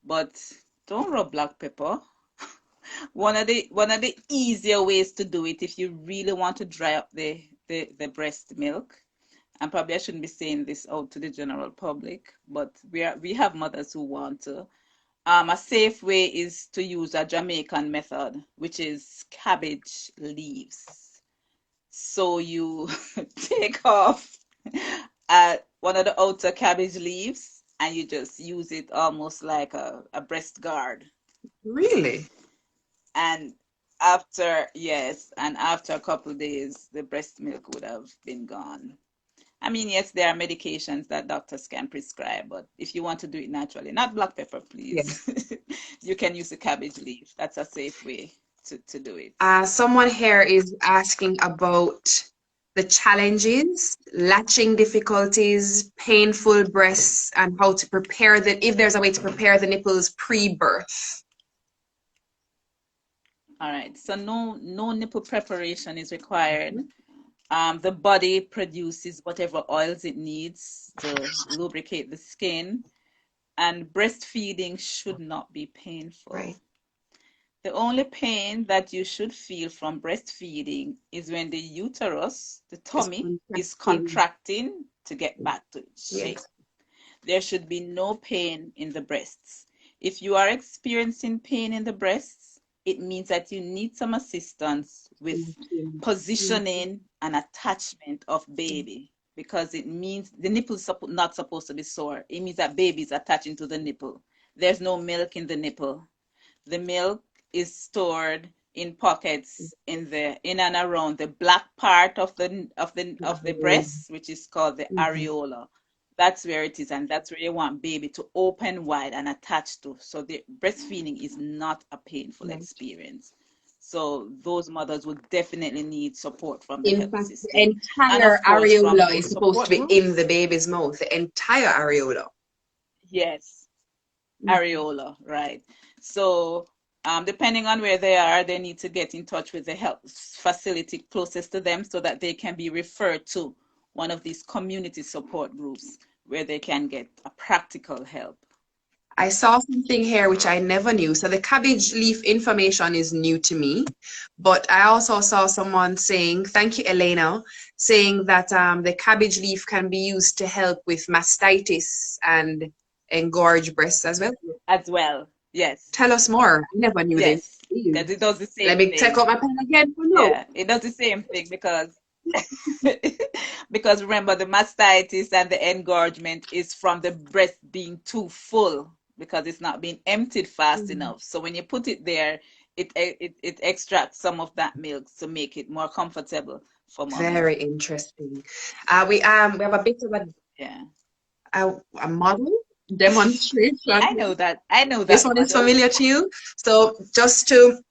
S4: but don't rub black pepper. One of the easier ways to do it if you really want to dry up the breast milk, and probably I shouldn't be saying this out to the general public, but we have mothers who want to. A safe way is to use a Jamaican method, which is cabbage leaves. So you take off one of the outer cabbage leaves and you just use it almost like a breast guard.
S1: Really?
S4: And after a couple of days, the breast milk would have been gone. I mean, yes, there are medications that doctors can prescribe, but if you want to do it naturally, not black pepper, please. Yes. You can use the cabbage leaf. That's a safe way to do it.
S1: Someone here is asking about the challenges, latching difficulties, painful breasts, and how to prepare if there's a way to prepare the nipples pre-birth.
S4: All right. So no nipple preparation is required. The body produces whatever oils it needs to lubricate the skin, and breastfeeding should not be painful.
S1: Right.
S4: The only pain that you should feel from breastfeeding is when the uterus, the tummy, is contracting to get back to its shape.
S1: Yes.
S4: There should be no pain in the breasts. If you are experiencing pain in the breasts, it means that you need some assistance with positioning and attachment of baby, because it means the nipple is not supposed to be sore. It means that baby is attaching to the nipple. There's no milk in the nipple. The milk is stored in pockets in and around the black part of the breast, which is called the areola. That's where it is, and that's where you want baby to open wide and attach to. So the breastfeeding is not a painful experience. So those mothers would definitely need support from the health system.
S1: The entire areola is supposed to be in the baby's mouth. The entire areola.
S4: Yes, areola, right. So depending on where they are, they need to get in touch with the health facility closest to them so that they can be referred to one of these community support groups where they can get a practical help.
S1: I saw something here which I never knew. So the cabbage leaf information is new to me, but I also saw someone saying, thank you, Elena, saying that the cabbage leaf can be used to help with mastitis and engorged breasts as well.
S4: As well, yes.
S1: Tell us more. I never knew this.
S4: That it does the same
S1: Let me
S4: thing.
S1: take out my pen again.
S4: Yeah, it does the same thing because because remember, the mastitis and the engorgement is from the breast being too full because it's not being emptied fast enough. So when you put it there, it extracts some of that milk to make it more comfortable for mommy.
S1: Very interesting. We have a bit of a model demonstration.
S4: I know that.
S1: This one is familiar to you. So just to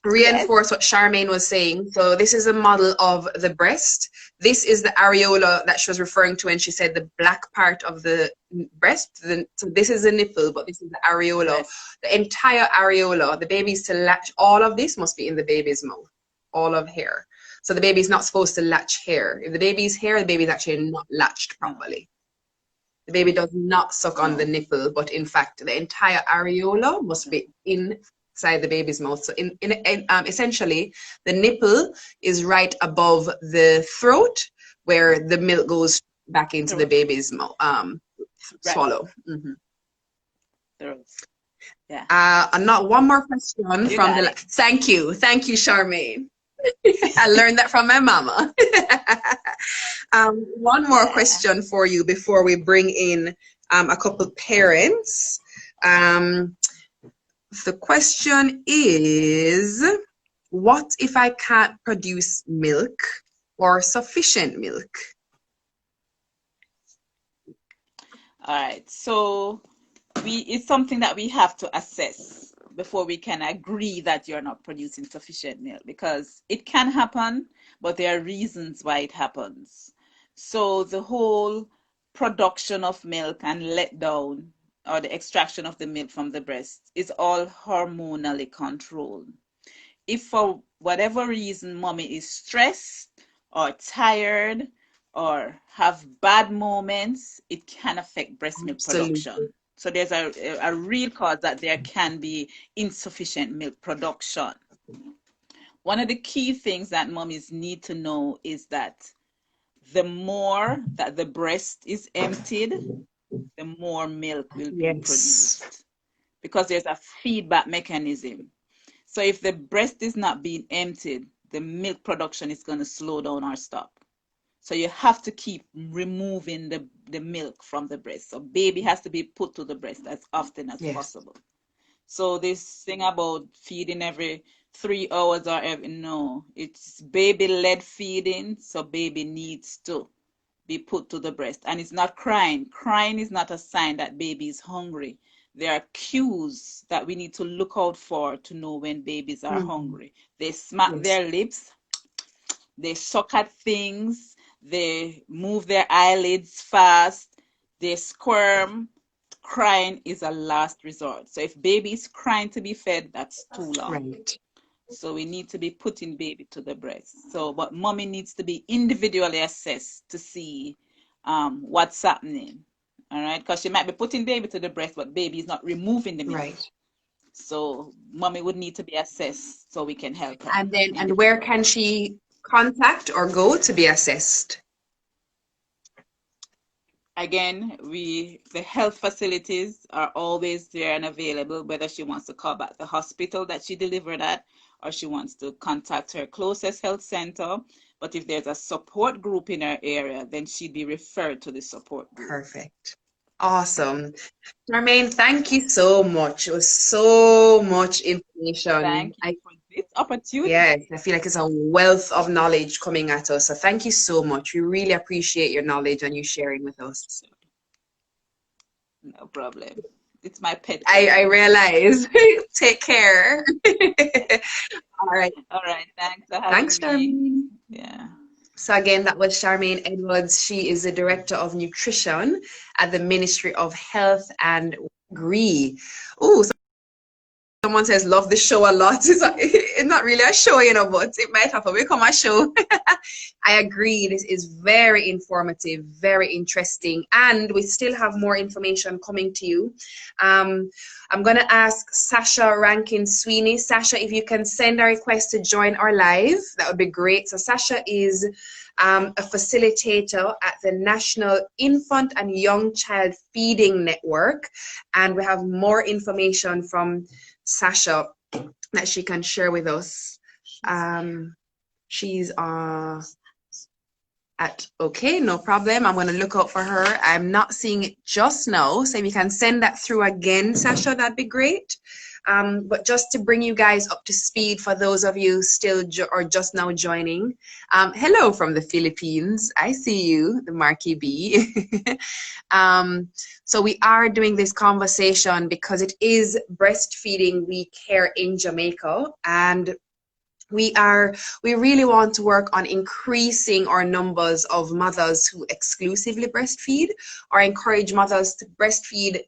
S1: reinforce what Charmaine was saying. So this is a model of the breast. This is the areola that she was referring to when she said the black part of the breast. So this is the nipple, but this is the areola. Right. The entire areola, the baby's to latch, all of this must be in the baby's mouth, all of hair. So the baby's not supposed to latch hair. If the baby's hair, the baby's actually not latched properly. The baby does not suck on the nipple, but in fact, the entire areola must be inside the baby's mouth. So essentially, the nipple is right above the throat, where the milk goes back into the baby's mouth, swallow.
S2: Yeah.
S1: And not one more question from the. Thank you, Charmaine. I learned that from my mama. One more question for you before we bring in a couple parents. The question is, what if I can't produce milk or sufficient milk?
S4: All right, so it's something that we have to assess before we can agree that you're not producing sufficient milk, because it can happen, but there are reasons why it happens. So the whole production of milk and letdown, or the extraction of the milk from the breast, is all hormonally controlled. If for whatever reason mommy is stressed or tired or have bad moments, it can affect breast milk production. So there's a real cause that there can be insufficient milk production. One of the key things that mommies need to know is that the more that the breast is emptied, the more milk will be produced, because there's a feedback mechanism. So if the breast is not being emptied, the milk production is going to slow down or stop. So you have to keep removing the milk from the breast. So baby has to be put to the breast as often as possible. So this thing about feeding every 3 hours or no, it's baby-led feeding. So baby needs to be put to the breast. And it's not crying. Crying is not a sign that baby is hungry. There are cues that we need to look out for to know when babies are hungry. They smack their lips. they suck at things, they move their eyelids fast, they squirm. Crying is a last resort. So if baby is crying to be fed, that's too long.
S1: Right.
S4: So we need to be putting baby to the breast. So, but mommy needs to be individually assessed to see what's happening. All right, because she might be putting baby to the breast, but baby is not removing the milk.
S1: Right.
S4: So mommy would need to be assessed so we can help her.
S1: And then, and where can she contact or go to be assessed?
S4: Again, the health facilities are always there and available, whether she wants to call back the hospital that she delivered at, or she wants to contact her closest health center. But if there's a support group in her area, then she'd be referred to the support group.
S1: Perfect. Awesome. Charmaine, thank you so much. It was so much information.
S4: Thank you for this opportunity.
S1: Yes, I feel like it's a wealth of knowledge coming at us. So thank you so much. We really appreciate your knowledge and you sharing with us.
S4: No problem. It's my pet.
S1: I realize. Take care. All right.
S4: All right. Thanks for having me.
S1: Charmaine.
S4: Yeah.
S1: So again, that was Charmaine Edwards. She is the Director of Nutrition at the Ministry of Health and Agree. Oh, someone says, love the show a lot. It's not really a show, you know, but it might have to become a show. I agree. This is very informative, very interesting. And we still have more information coming to you. I'm going to ask Sasha Rankin Sweeney. Sasha, if you can send a request to join our live, that would be great. So Sasha is a facilitator at the National Infant and Young Child Feeding Network. And we have more information from Sasha that she can share with us. She's okay, no problem. I'm going to look out for her. I'm not seeing it just now, so if you can send that through again, Sasha, that'd be great. But just to bring you guys up to speed for those of you still or just now joining, hello from the Philippines. I see you, the Marquee B. So we are doing this conversation because it is Breastfeeding Week here in Jamaica, and we really want to work on increasing our numbers of mothers who exclusively breastfeed, or encourage mothers to breastfeed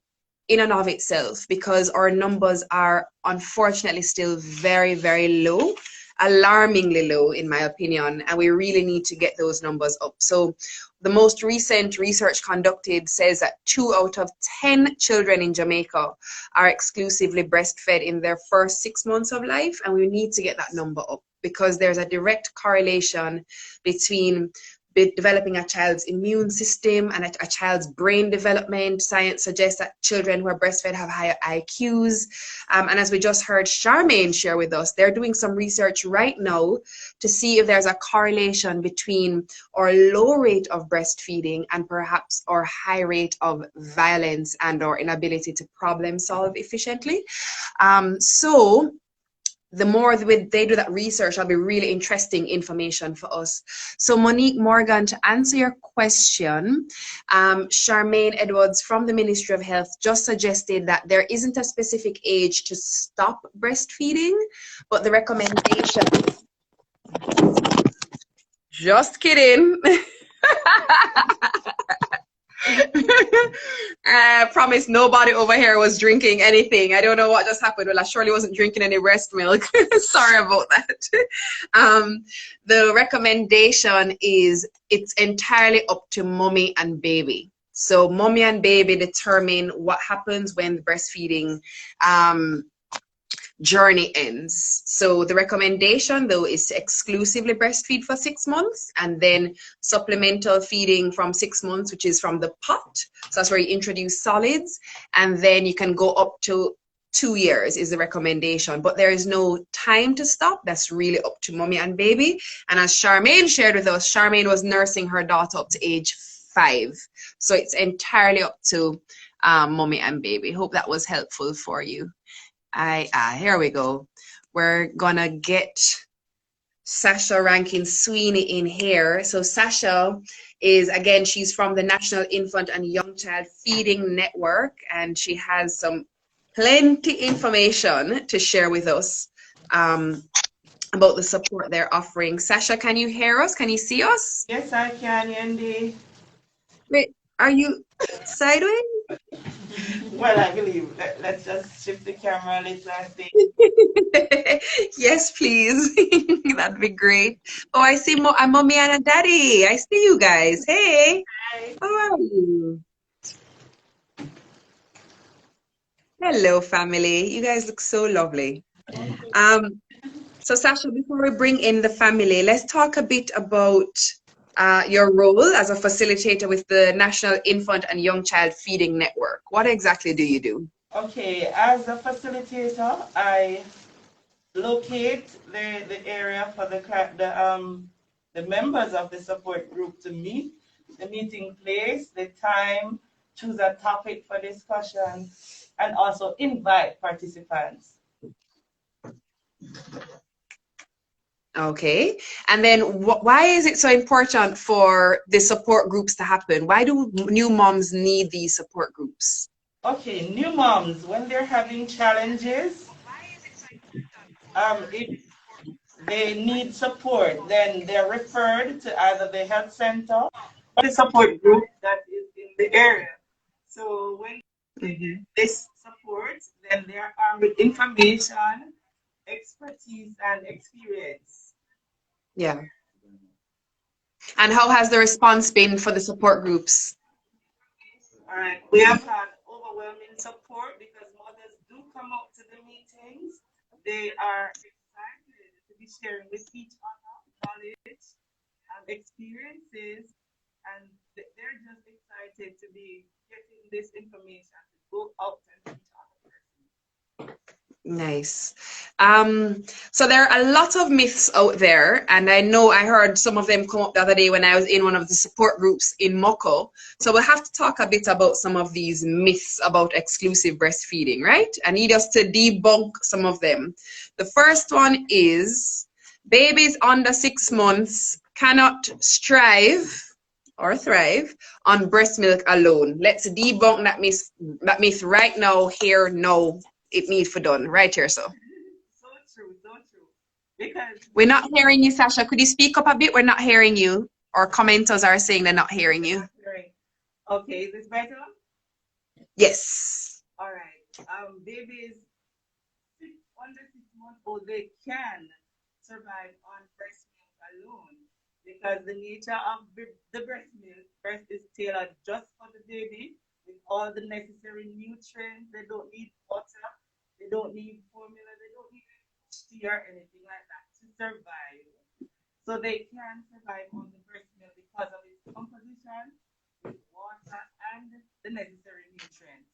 S1: in and of itself, because our numbers are unfortunately still very, very low, alarmingly low in my opinion, and we really need to get those numbers up. So the most recent research conducted says that 2 out of 10 children in Jamaica are exclusively breastfed in their first 6 months of life, and we need to get that number up, because there's a direct correlation between developing a child's immune system and a child's brain development. Science suggests that children who are breastfed have higher IQs. And as we just heard Charmaine share with us, they're doing some research right now to see if there's a correlation between our low rate of breastfeeding and perhaps our high rate of violence and our inability to problem solve efficiently. So the more they do that research, that'll be really interesting information for us. So Monique Morgan, to answer your question, Charmaine Edwards from the Ministry of Health just suggested that there isn't a specific age to stop breastfeeding, but the recommendation, just kidding. I promise nobody over here was drinking anything. I don't know what just happened. Well, I surely wasn't drinking any breast milk. Sorry about that. The recommendation is it's entirely up to mommy and baby. So mommy and baby determine what happens when the breastfeeding journey ends. So the recommendation though is to exclusively breastfeed for 6 months, and then supplemental feeding from 6 months, which is from the pot. So that's where you introduce solids, and then you can go up to 2 years is the recommendation, but there is no time to stop. That's really up to mommy and baby. And as Charmaine shared with us, Charmaine was nursing her daughter up to age 5. So it's entirely up to mommy and baby. Hope that was helpful for you. Here we go. We're gonna get Sasha Rankin Sweeney in here. So Sasha is, again, she's from the National Infant and Young Child Feeding Network, and she has some plenty information to share with us about the support they're offering. Sasha, can you hear us? Can you see us?
S5: Yes, I can, Yendi.
S1: Wait, are you sideways?
S5: Well, I believe. Let's just shift the camera a little and see.
S1: Yes, please. That'd be great. Oh, I see a mommy and a daddy. I see you guys. Hey,
S5: Hi.
S1: how are you? Hello, family. You guys look so lovely. Um, so Sasha, before we bring in the family, let's talk a bit about your role as a facilitator with the National Infant and Young Child Feeding Network. What exactly do you do?
S5: Okay, as a facilitator, I locate the area for the members of the support group to meet, the meeting place, the time, choose a topic for discussion, and also invite participants.
S1: Okay. And then why is it so important for the support groups to happen? Why do new moms need these support groups?
S5: Okay, new moms, when they're having challenges, if they need support, then they're referred to either the health center or the support group that is in the area. So when they get this support, then they're armed with information, expertise, and experience.
S1: Yeah. And how has the response been for the support groups?
S5: All right, we have had overwhelming support because mothers do come out to the meetings. They are excited to be sharing with each other knowledge and experiences, and they're just excited to be getting this information to go out and reach other persons.
S1: Nice. So there are a lot of myths out there, and I know I heard some of them come up the other day when I was in one of the support groups in Moko. So we'll have to talk a bit about some of these myths about exclusive breastfeeding, right? I need us to debunk some of them. The first one is babies under 6 months cannot strive or thrive on breast milk alone. Let's debunk that myth right now, here, now. It needs for done right here. So
S5: So true, so true. Because
S1: we're not hearing you, Sasha. Could you speak up a bit? We're not hearing you. Our commenters are saying they're not hearing you.
S5: okay, is this better?
S1: Yes.
S5: All right. Babies under 6 months old, they can survive on breast milk alone because the nature of the breast is tailored just for the baby with all the necessary nutrients. They don't need water, they don't need formula, they don't need tea or anything like that to survive. So they can survive on the breast milk because of its composition with water and the necessary nutrients.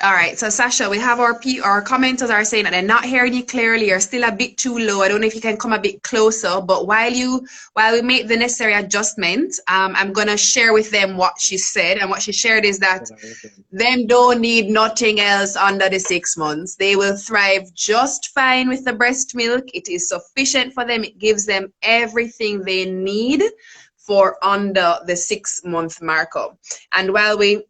S1: All right. So Sasha, we have our commenters are saying that they're not hearing you clearly. You're still a bit too low. I don't know if you can come a bit closer. But while we make the necessary adjustment, I'm gonna share with them what she said, and what she shared is that them don't need nothing else under the 6 months. They will thrive just fine with the breast milk. It is sufficient for them. It gives them everything they need for under the 6 month marker. And while we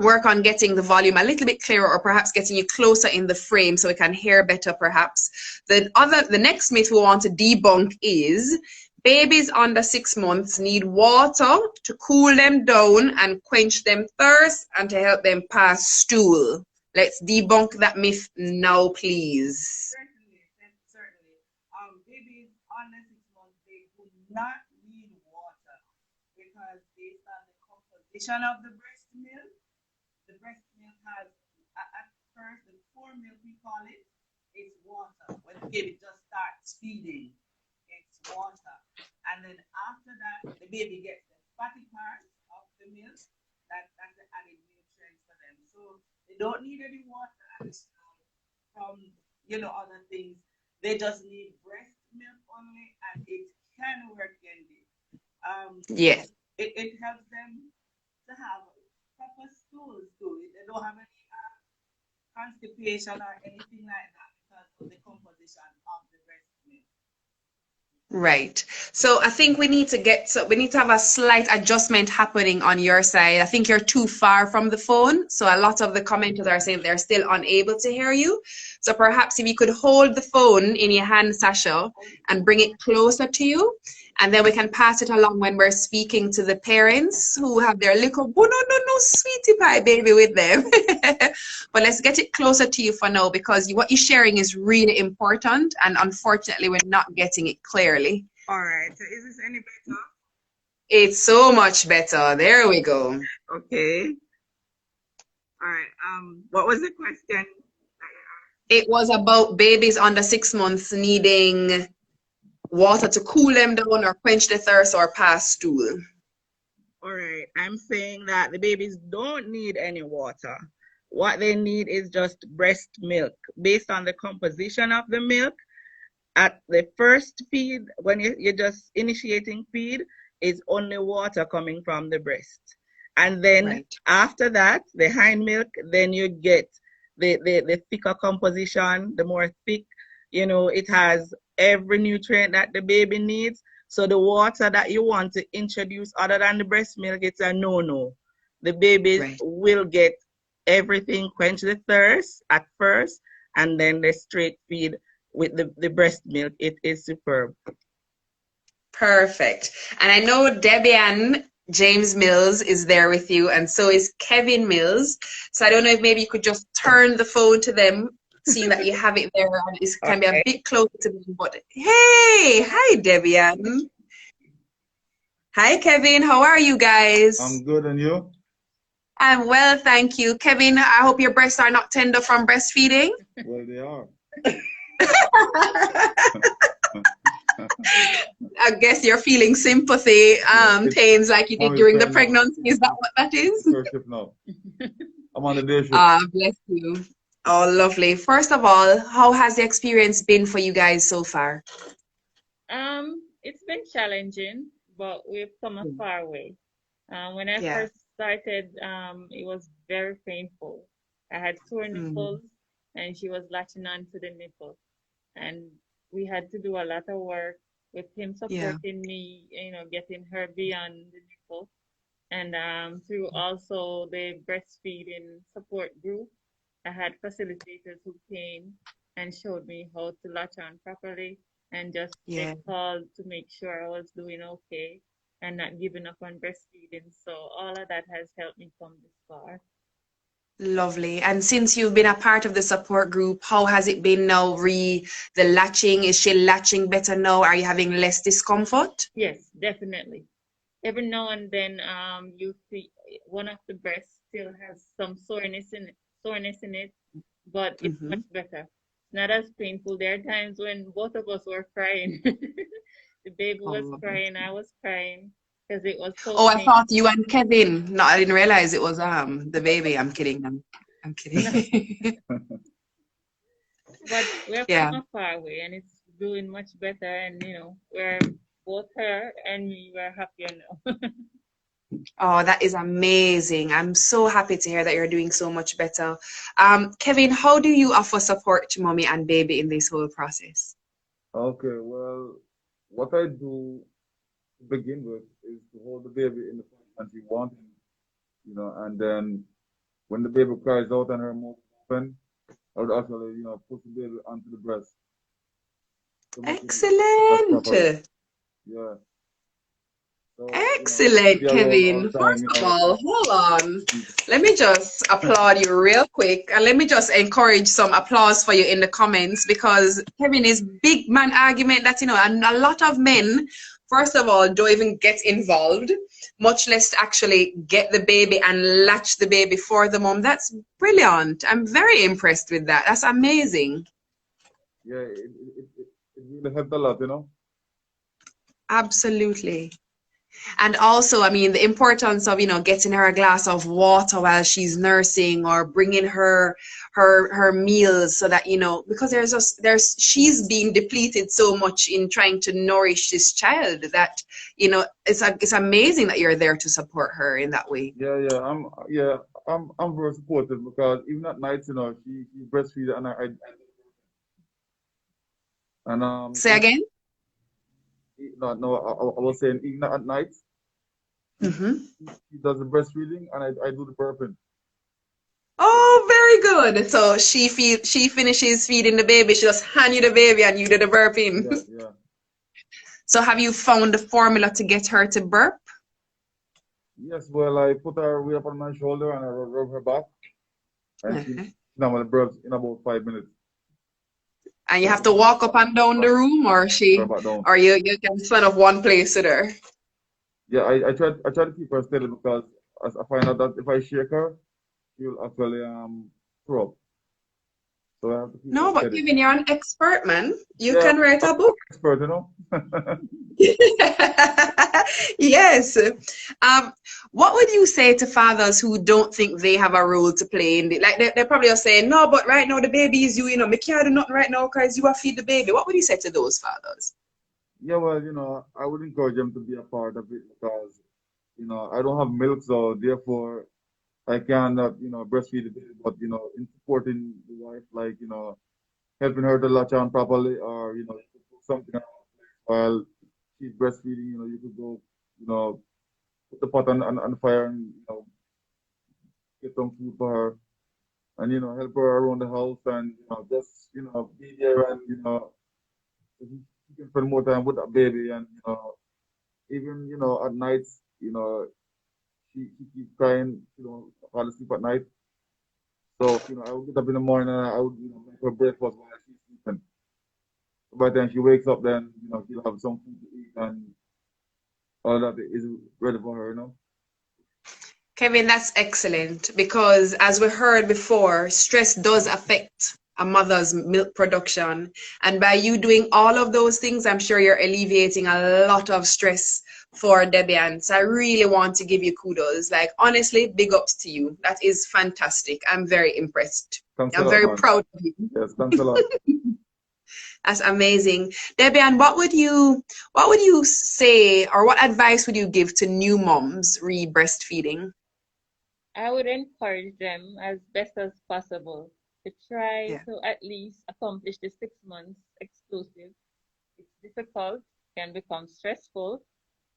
S1: work on getting the volume a little bit clearer, or perhaps getting you closer in the frame so we can hear better perhaps, the next myth we want to debunk is babies under 6 months need water to cool them down and quench them thirst and to help them pass stool. Let's debunk that myth now, please.
S5: Certainly, certainly. Babies under 6 months, they do not need water because based on the composition of the breast milk has, at first, the core milk we call it, it's water. When the baby just starts feeding, it's water. And then after that, the baby gets the fatty part of the milk. That's the added nutrients for them. So they don't need any water additional from other things. They just need breast milk only, and it can work in it.
S1: Yeah.
S5: It helps them to have proper stools too. They don't have any constipation or anything like that because of the composition of the breast milk.
S1: Right. So I think we need to have a slight adjustment happening on your side. I think you're too far from the phone. So a lot of the commenters are saying they're still unable to hear you. So perhaps if you could hold the phone in your hand, Sasha, and bring it closer to you, and then we can pass it along when we're speaking to the parents who have their little, oh, no, sweetie pie baby with them. But let's get it closer to you for now because what you're sharing is really important, and unfortunately, we're not getting it clearly.
S5: All right. So is this any better?
S1: It's so much better. There we go.
S5: Okay. All right. What was the question?
S1: It was about babies under 6 months needing water to cool them down or quench the thirst or pass stool.
S5: All right. I'm saying that the babies don't need any water. What they need is just breast milk. Based on the composition of the milk, at the first feed, when you're just initiating feed, is only water coming from the breast. And then after that, the hind milk, then you get the thicker composition, the more thick, it has every nutrient that the baby needs. So the water that you want to introduce other than the breast milk, it's a no-no. The babies will get everything, quench the thirst at first, and then the straight feed with the breast milk. It is superb.
S1: Perfect. And I know Debbie Ann James Mills is there with you, and so is Kevin Mills. So I don't know if maybe you could just turn the phone to them, seeing that you have it there, and it can be a bit closer to me. But hey, hi Debbie Ann. Hi Kevin, how are you guys?
S6: I'm good, and you?
S1: I'm well, thank you. Kevin, I hope your breasts are not tender from breastfeeding.
S6: Well, they are.
S1: I guess you're feeling sympathy, pains like you did during the pregnancy. Is that what that is?
S6: First shift now. I'm on the day shift.
S1: Bless you. Oh, lovely. First of all, how has the experience been for you guys so far?
S7: It's been challenging, but we've come a far way. When I first started, it was very painful. I had sore nipples, and she was latching on to the nipple, and we had to do a lot of work with him supporting me, getting her beyond the nipple, and through also the breastfeeding support group, I had facilitators who came and showed me how to latch on properly and just get called to make sure I was doing okay and not giving up on breastfeeding. So all of that has helped me come this far.
S1: Lovely. And since you've been a part of the support group, how has it been now, the latching? Is she latching better now? Are you having less discomfort?
S7: Yes, definitely. Every now and then you see one of the breasts still has some soreness in it, but it's much better. Not as painful. There are times when both of us were crying. The baby was crying, I was crying because it was so
S1: I thought you and Kevin. No, I didn't realize it was the baby. I'm kidding. I'm kidding.
S7: But we're from far away and it's doing much better, and we're both her and me, we're happier now.
S1: Oh, that is amazing. I'm so happy to hear that you're doing so much better. Kevin, how do you offer support to mommy and baby in this whole process?
S6: Okay, well, what I do to begin with is to hold the baby in the position she wants, and then when the baby cries out and her mouth is open, I would actually, push the baby onto the breast.
S1: Excellent.
S6: Yeah. So,
S1: excellent, Kevin. First of all, hold on. Let me just applaud you real quick, and let me just encourage some applause for you in the comments, because Kevin is big man argument that, and a lot of men, first of all, don't even get involved, much less actually get the baby and latch the baby for the mom. That's brilliant. I'm very impressed with that. That's amazing.
S6: Yeah, it really helped a lot,
S1: Absolutely. And also, I mean, the importance of, getting her a glass of water while she's nursing, or bringing her meals, so that, because she's being depleted so much in trying to nourish this child that, it's amazing that you're there to support her in that way.
S6: I'm very supportive, because even at night, she breastfeeds, and
S1: Say again?
S6: No, no, I was saying even at night,
S1: Mm-hmm.
S6: she does the breastfeeding and I do the burping.
S1: Oh, very good. So she finishes feeding the baby. She just hand you the baby and you do the burping.
S6: Yeah, yeah.
S1: So have you found the formula to get her to burp?
S6: Yes, well, I put her way up on my shoulder and I rub her back, and she
S1: Uh-huh.
S6: normally burps in about 5 minutes.
S1: And you
S6: So
S1: have to walk up and down the room,
S6: rub back down.
S1: or you can stand up one place with her.
S6: Yeah, I try to keep her steady because as I find out that if I shake her, she'll actually throw up. So I have to keep her
S1: No, but
S6: steady.
S1: Kevin, you're an expert, man. You
S6: Yeah,
S1: can write
S6: I'm
S1: a book.
S6: an expert, you know.
S1: Yes. Um, what would you say to fathers who don't think they have a role to play in the, like they probably are saying, no, but right now the baby is you, me can't do nothing right now because you are feed the baby. What would you say to those fathers?
S6: Yeah, well, I would encourage them to be a part of it because, I don't have milk, so therefore I cannot, breastfeed the baby, but, in supporting the wife, like, helping her to latch on properly, or, you could put something on her plate while she's breastfeeding, you could go, put the pot on the fire and, get some food for her and, help her around the house and, just, be there and, so she can spend more time with that baby and, even, at nights, she keeps crying, fall asleep at night. So, I would get up in the morning and I would, make her breakfast while she's sleeping. By the time she wakes up, then, she'll have some food to eat and all that is ready for her.
S1: Kevin, that's excellent because as we heard before, stress does affect a mother's milk production. And by you doing all of those things, I'm sure you're alleviating a lot of stress for Debian. So I really want to give you kudos. Like, honestly, big ups to you. That is fantastic. I'm very impressed.
S6: Thanks a
S1: I'm
S6: lot,
S1: very
S6: man.
S1: proud of you.
S6: Yes, thanks a lot.
S1: That's amazing. Debian, what would you say or what advice would you give to new moms re-breastfeeding?
S7: I would encourage them as best as possible to try
S1: Yeah.
S7: to at least accomplish the 6 months exclusive. It's difficult, can become stressful,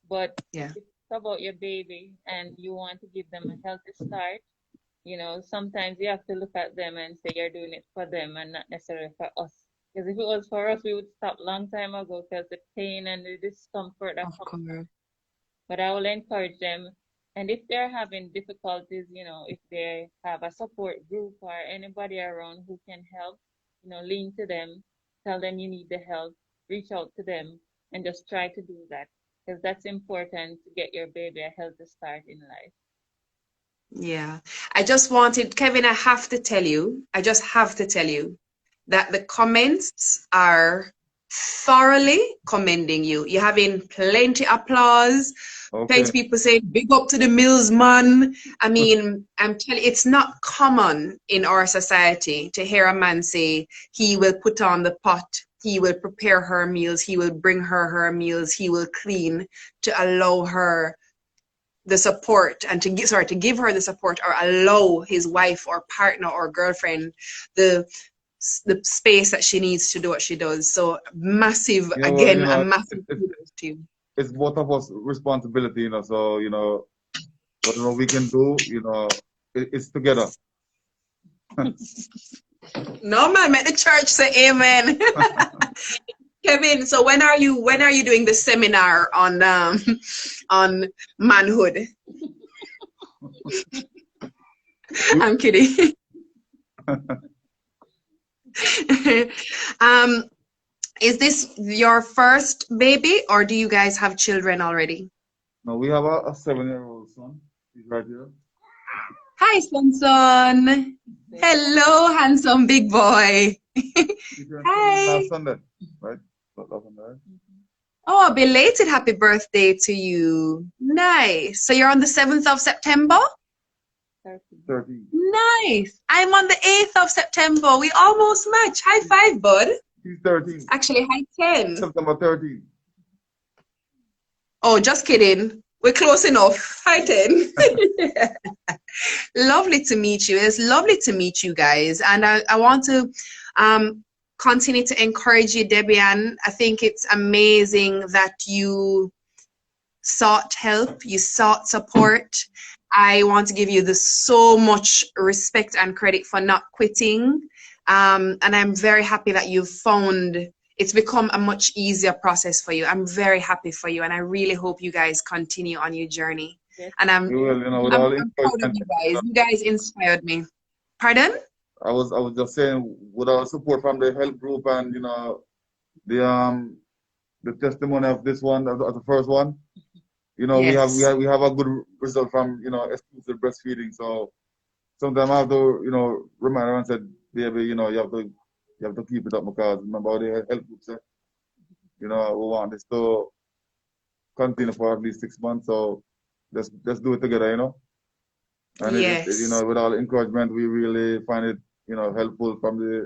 S7: but
S1: Yeah.
S7: if it's about your baby and you want to give them a healthy start, sometimes you have to look at them and say you're doing it for them and not necessarily for us. Because if it was for us, we would stop long time ago because the pain and the discomfort that
S1: Of
S7: comes.
S1: course.
S7: But I will encourage them. And if they're having difficulties, if they have a support group or anybody around who can help, lean to them, tell them you need the help, reach out to them, and just try to do that. Because that's important to get your baby a healthy start in life.
S1: Yeah. Kevin, I just have to tell you that the comments are thoroughly commending you. You're having plenty applause.
S6: Okay.
S1: Plenty of people say, big up to the Mills man. I mean, I'm telling you, it's not common in our society to hear a man say he will put on the pot, he will prepare her meals, he will bring her meals, he will clean to allow her the support and to give her the support or allow his wife or partner or girlfriend the space that she needs to do what she does. So massive, again, a massive kudos to you.
S6: It's both of us responsibility, so, whatever we can do, it's together.
S1: No, man, make the church say amen. Kevin, so when are you doing the seminar on manhood? I'm kidding. Is this your first baby or do you guys have children already?
S6: No, we have a 7-year-old son. He's right here.
S1: Hi, son. Hello, handsome big boy.
S6: Hi. Last Sunday, right?
S1: Oh, a belated happy birthday to you. Nice. So you're on the 7th of September?
S6: 13.
S1: Nice. I'm on the 8th of September. We almost match. High five, bud.
S6: He's 13.
S1: Actually, high 10.
S6: September 13.
S1: Oh, just kidding. We're close enough. High 10. Lovely to meet you. It's lovely to meet you guys. And I want to continue to encourage you, Debbie Ann. I think it's amazing that you sought help, you sought support. I want to give you so much respect and credit for not quitting. And I'm very happy that you've found it's become a much easier process for you. I'm very happy for you, and I really hope you guys continue on your journey.
S7: Yes.
S1: And I'm proud of you guys. You guys inspired me. Pardon?
S6: I was just saying, with our support from the help group and the testimony of this one, of the first one,
S1: Yes.
S6: we have a good result from exclusive breastfeeding. So sometimes I have to remind her and said, baby, you have to keep it up, because remember how the help group said, we want this to continue for at least 6 months. So let's do it together, And
S1: Yes.
S6: with all the encouragement, we really find it helpful from the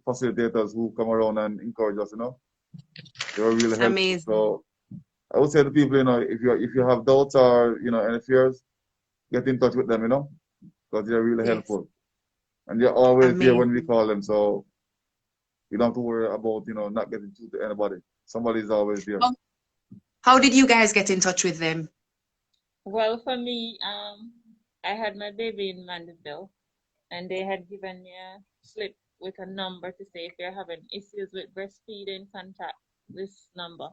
S6: facilitators who come around and encourage us. They were really helpful.
S1: Amazing.
S6: So I would say to people, if you have doubts or any fears, get in touch with them, because they're really helpful, and they're always there when we call them. So you don't have to worry about not getting through to anybody. Somebody's always there.
S1: How did you guys get in touch with them?
S7: Well, for me, I had my baby in Mandeville, and they had given me a slip with a number to say if you're having issues with breastfeeding, contact this number.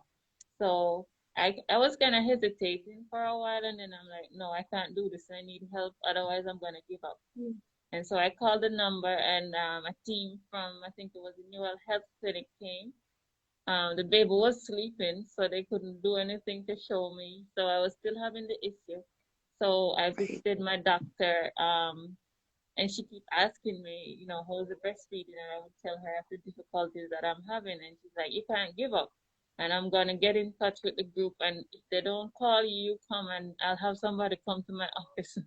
S7: So I was kind of hesitating for a while, and then I'm like, no, I can't do this. I need help. Otherwise, I'm going to give up. And so I called the number, and a team from, I think it was the Newell Health Clinic came. The baby was sleeping, so they couldn't do anything to show me. So I was still having the issue. So I visited my doctor, and she kept asking me, how's the breastfeeding? And I would tell her of the difficulties that I'm having. And she's like, you can't give up. And I'm going to get in touch with the group. And if they don't call you, you come, and I'll have somebody come to my office.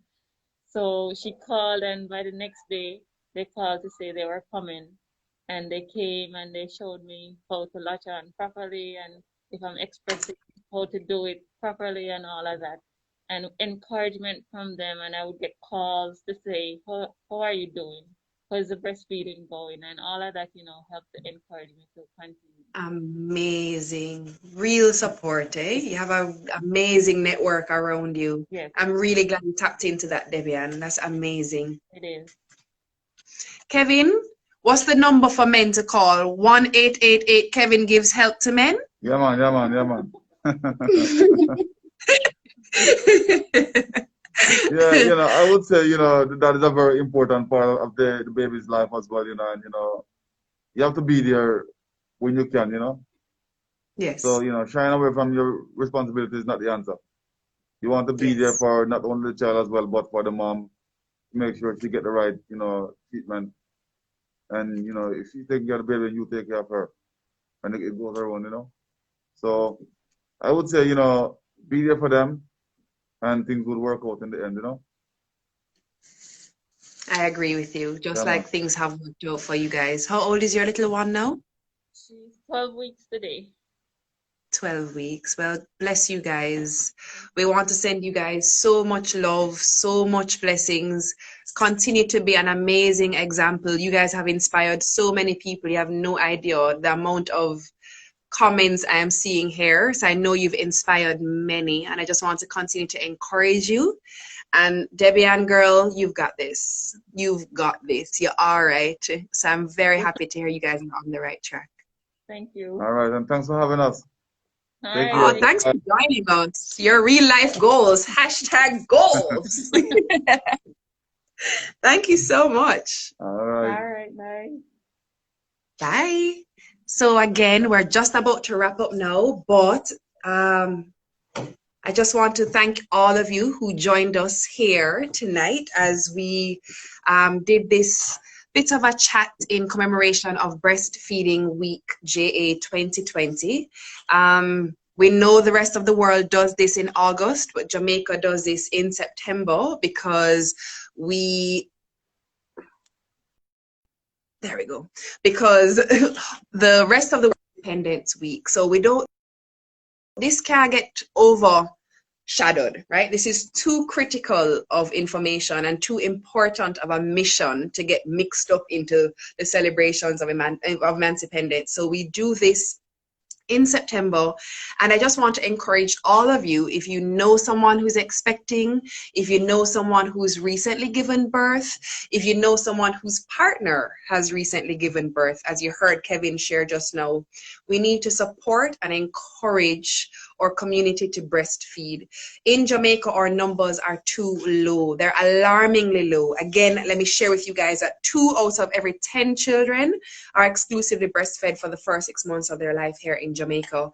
S7: So she called, and by the next day, they called to say they were coming. And they came, and they showed me how to latch on properly, and if I'm expressing, how to do it properly and all of that. And encouragement from them, and I would get calls to say, how are you doing? How's the breastfeeding going? And all of that, helped to encourage me to continue.
S1: Amazing. Real support, eh? You have an amazing network around you.
S7: Yes.
S1: I'm really glad you tapped into that, Debian. That's amazing.
S7: It is.
S1: Kevin, what's the number for men to call? 1-888 Kevin gives help to men?
S6: Yeah, man. Yeah, I would say, that is a very important part of the baby's life as well, and, you have to be there when you can,
S1: Yes.
S6: So, shying away from your responsibility is not the answer. You want to be there for not only the child as well, but for the mom, to make sure she get the right, treatment. And, if she's taking care of the baby, you take care of her. And it goes around, So I would say, be there for them, and things will work out in the end,
S1: I agree with you. Just like things have worked out for you guys. How old is your little one now?
S7: She's 12 weeks today.
S1: 12 weeks. Well, bless you guys. We want to send you guys so much love, so much blessings. Continue to be an amazing example. You guys have inspired so many people. You have no idea the amount of comments I am seeing here. So I know you've inspired many, and I just want to continue to encourage you. And Debbie Ann, girl, you've got this. You've got this. You're all right. So I'm very happy to hear you guys are on the right track.
S7: Thank you.
S6: All right, and thanks for having us.
S1: Oh, thanks for joining us. Your real life goals. #goals. Thank you so much.
S6: All right.
S7: All right, bye.
S1: Bye. So again, we're just about to wrap up now, but I just want to thank all of you who joined us here tonight as we did this bit of a chat in commemoration of Breastfeeding Week JA 2020. We know the rest of the world does this in August, but Jamaica does this in September because there we go. Because the rest of the Independence Week. So this can't get overshadowed shadowed, right? This is too critical of information and too important of a mission to get mixed up into the celebrations of Emancipation. So we do this in September, and I just want to encourage all of you, if you know someone who's expecting, if you know someone who's recently given birth, if you know someone whose partner has recently given birth, as you heard Kevin share just now, we need to support and encourage our community to breastfeed. In Jamaica, our numbers are too low. They're alarmingly low. Again, let me share with you guys that 2 out of every 10 children are exclusively breastfed for the first 6 months of their life here in Jamaica.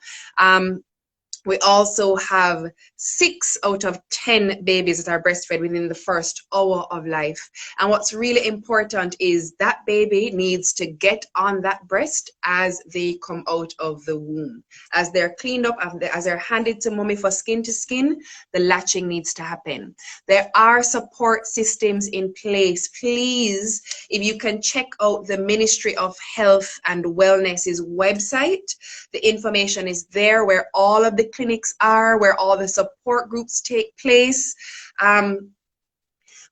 S1: We also have 6 out of 10 babies that are breastfed within the first hour of life. And what's really important is that baby needs to get on that breast as they come out of the womb. As they're cleaned up, as they're handed to mommy for skin to skin, the latching needs to happen. There are support systems in place. Please, if you can check out the Ministry of Health and Wellness's website, the information is there where all of the clinics are, where all the support groups take place,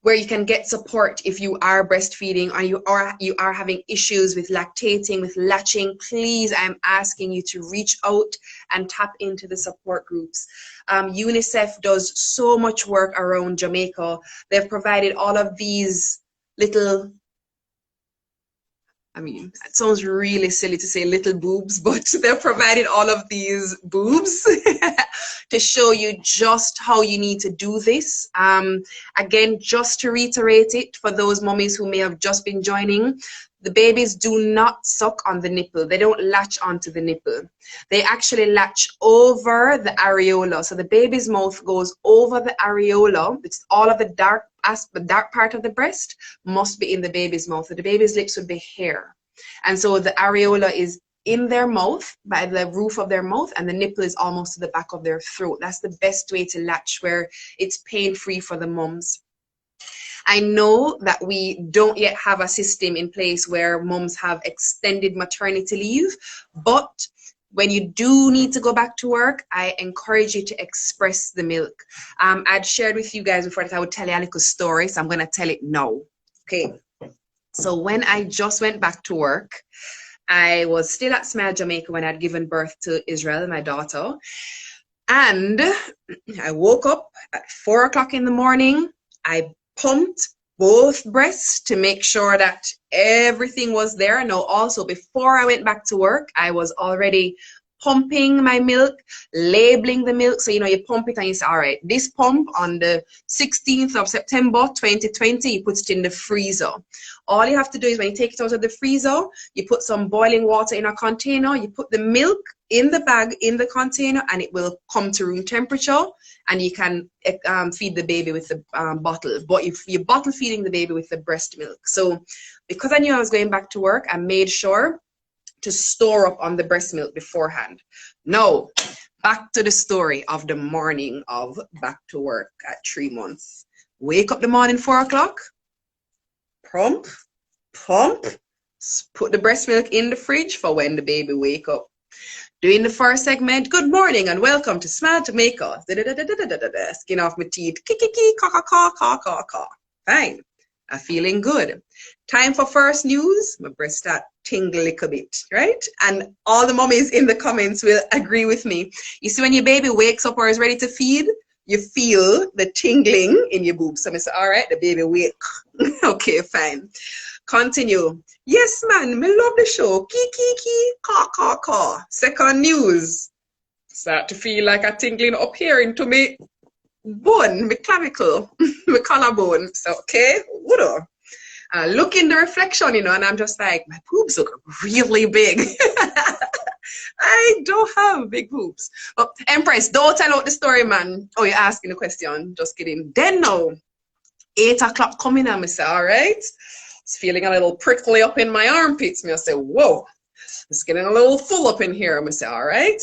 S1: where you can get support if you are breastfeeding or you are having issues with lactating, with latching. Please, I'm asking you to reach out and tap into the support groups. UNICEF does so much work around Jamaica. They've provided all of these little, I mean, it sounds really silly to say little boobs, but they've provided all of these boobs to show you just how you need to do this. Again, just to reiterate it for those mommies who may have just been joining, the babies do not suck on the nipple. They don't latch onto the nipple. They actually latch over the areola. So the baby's mouth goes over the areola. It's all of the dark part of the breast must be in the baby's mouth. So the baby's lips would be hair. And so the areola is in their mouth, by the roof of their mouth, and the nipple is almost to the back of their throat. That's the best way to latch, where it's pain-free for the moms. I know that we don't yet have a system in place where moms have extended maternity leave, but when you do need to go back to work, I encourage you to express the milk. I'd shared with you guys before that I would tell you a little story, so I'm going to tell it now. Okay. So when I just went back to work, I was still at Smile Jamaica when I'd given birth to Israel, my daughter. And I woke up at 4 o'clock in the morning. I pumped both breasts to make sure that everything was there. Now, also, before I went back to work, I was already pumping my milk, labeling the milk. So, you know, you pump it and you say, all right, this pump on the 16th of September, 2020, you put it in the freezer. All you have to do is when you take it out of the freezer, you put some boiling water in a container, you put the milk in the bag, in the container, and it will come to room temperature, and you can feed the baby with the bottle. But if you're bottle feeding the baby with the breast milk. So because I knew I was going back to work, I made sure to store up on the breast milk beforehand. Now, back to the story of the morning of back to work at 3 months. Wake up the morning, 4 o'clock, pump, put the breast milk in the fridge for when the baby wake up. Doing the first segment, good morning and welcome to Smile Jamaica. Skin off my teeth, kiki, caw. Fine, I'm feeling good. Time for first news, my breast start tingle a little bit, right? And all the mommies in the comments will agree with me. You see, when your baby wakes up or is ready to feed, you feel the tingling in your boobs. So I say, all right, the baby wake. Okay, fine. Continue. Yes, man, me love the show. Kiki, caw. Second news. Start to feel like a tingling up here into me bone, my clavicle, my collarbone. So, okay, whatever. Look in the reflection, you know, and I'm just like, my boobs look really big. I don't have big boobs. But Empress, don't tell out the story, man. Oh, you're asking the question. Just kidding. Then no, 8 o'clock coming, I say, all right. It's feeling a little prickly up in my armpits. Me, I say, whoa, it's getting a little full up in here. I say, all right.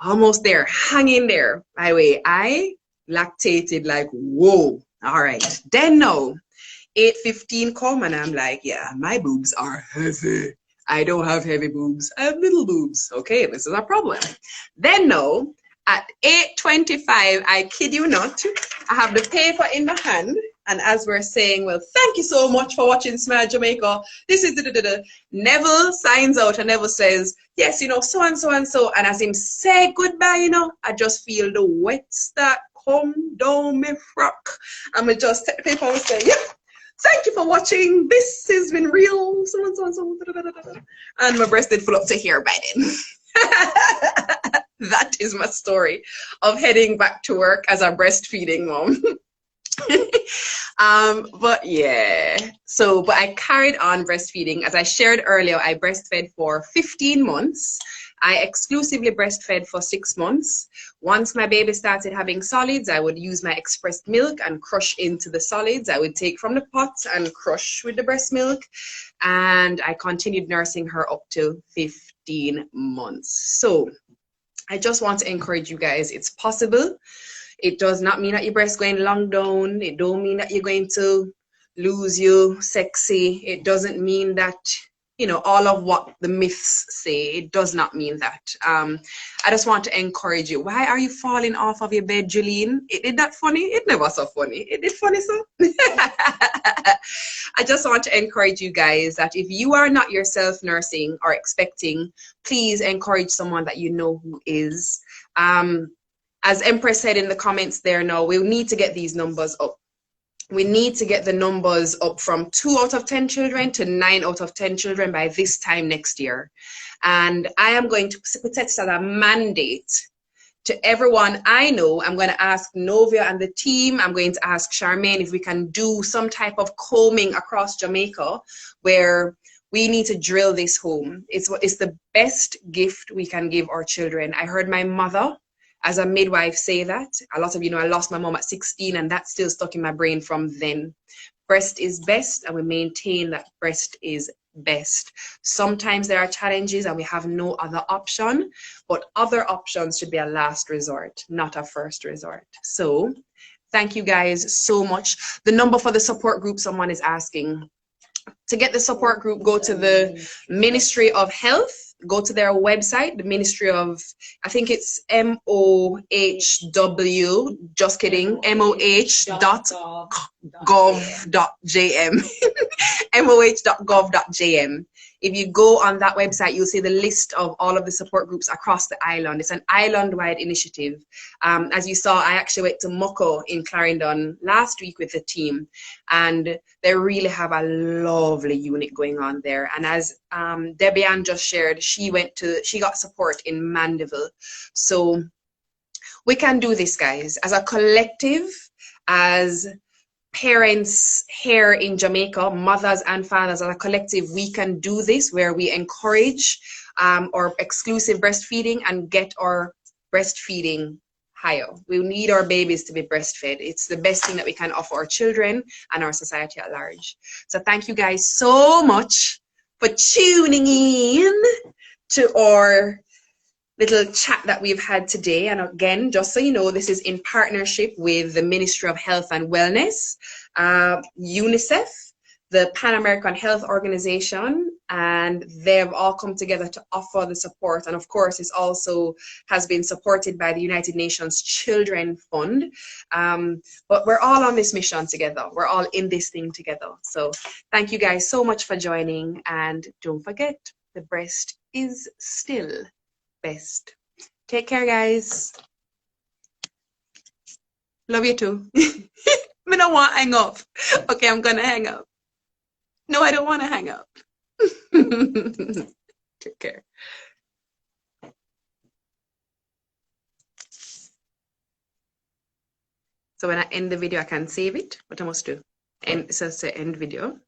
S1: Almost there, hang in there. Anyway, I lactated like, whoa. All right. Then no. 8:15 come and I'm like, yeah, my boobs are heavy. I don't have heavy boobs. I have little boobs. Okay, this is a problem. Then no, at 8:25, I kid you not, I have the paper in my hand, and as we're saying, well, thank you so much for watching Smile Jamaica. This is Neville signs out and Neville says, yes, you know, so and so and so. And as him say goodbye, you know, I just feel the wet start come down my frock. And I just take the paper and say, yeah, thank you for watching. This has been real. So and so and so. And my breast did full up to here by then. That is my story of heading back to work as a breastfeeding mom. But yeah, but I carried on breastfeeding. As I shared earlier, I breastfed for 15 months. I exclusively breastfed for 6 months. Once my baby started having solids, I would use my expressed milk and crush into the solids. I would take from the pot and crush with the breast milk. And I continued nursing her up to 15 months. So I just want to encourage you guys, it's possible. It does not mean that your breast going long down. It don't mean that you're going to lose you sexy. It doesn't mean that, you know, all of what the myths say. It does not mean that. I just want to encourage you. Why are you falling off of your bed, Julene? It that funny? It never so funny. It did funny, so. I just want to encourage you guys that if you are not yourself nursing or expecting, please encourage someone that you know who is. As Empress said in the comments there now, we'll need to get these numbers up. We need to get the numbers up from 2 out of 10 children to 9 out of 10 children by this time next year. And I am going to put it as a mandate to everyone I know. I'm going to ask Novia and the team. I'm going to ask Charmaine if we can do some type of combing across Jamaica where we need to drill this home. It's the best gift we can give our children. I heard my mother as a midwife say that. A lot of you know I lost my mom at 16 and that's still stuck in my brain from then. Breast is best and we maintain that breast is best. Sometimes there are challenges and we have no other option, but other options should be a last resort, not a first resort. So thank you guys so much. The number for the support group, someone is asking. To get the support group, go to the Ministry of Health. Go to their website, the Ministry of, I think it's MOHW, just kidding, moh.gov.jm, moh.gov.jm. If you go on that website, you'll see the list of all of the support groups across the island. It's an island-wide initiative. As you saw, I actually went to Moko in Clarendon last week with the team, and they really have a lovely unit going on there. And as Debbie Ann just shared, she got support in Mandeville. So we can do this, guys, as a collective, as parents here in Jamaica, mothers and fathers, as a collective, we can do this where we encourage our exclusive breastfeeding and get our breastfeeding higher. We need our babies to be breastfed. It's the best thing that we can offer our children and our society at large. So thank you guys so much for tuning in to our little chat that we've had today. And again, just so you know, this is in partnership with the Ministry of Health and Wellness, UNICEF, the Pan American Health Organization, and they've all come together to offer the support. And of course, this also has been supported by the United Nations Children Fund. But we're all on this mission together. We're all in this thing together. So thank you guys so much for joining. And don't forget, the breast is still best. Take care, guys. Love you too. I don't want to hang up. Okay, I'm gonna hang up. No, I don't want to hang up. Take care. So when I end the video, I can save it. What I must do? And it says to end video.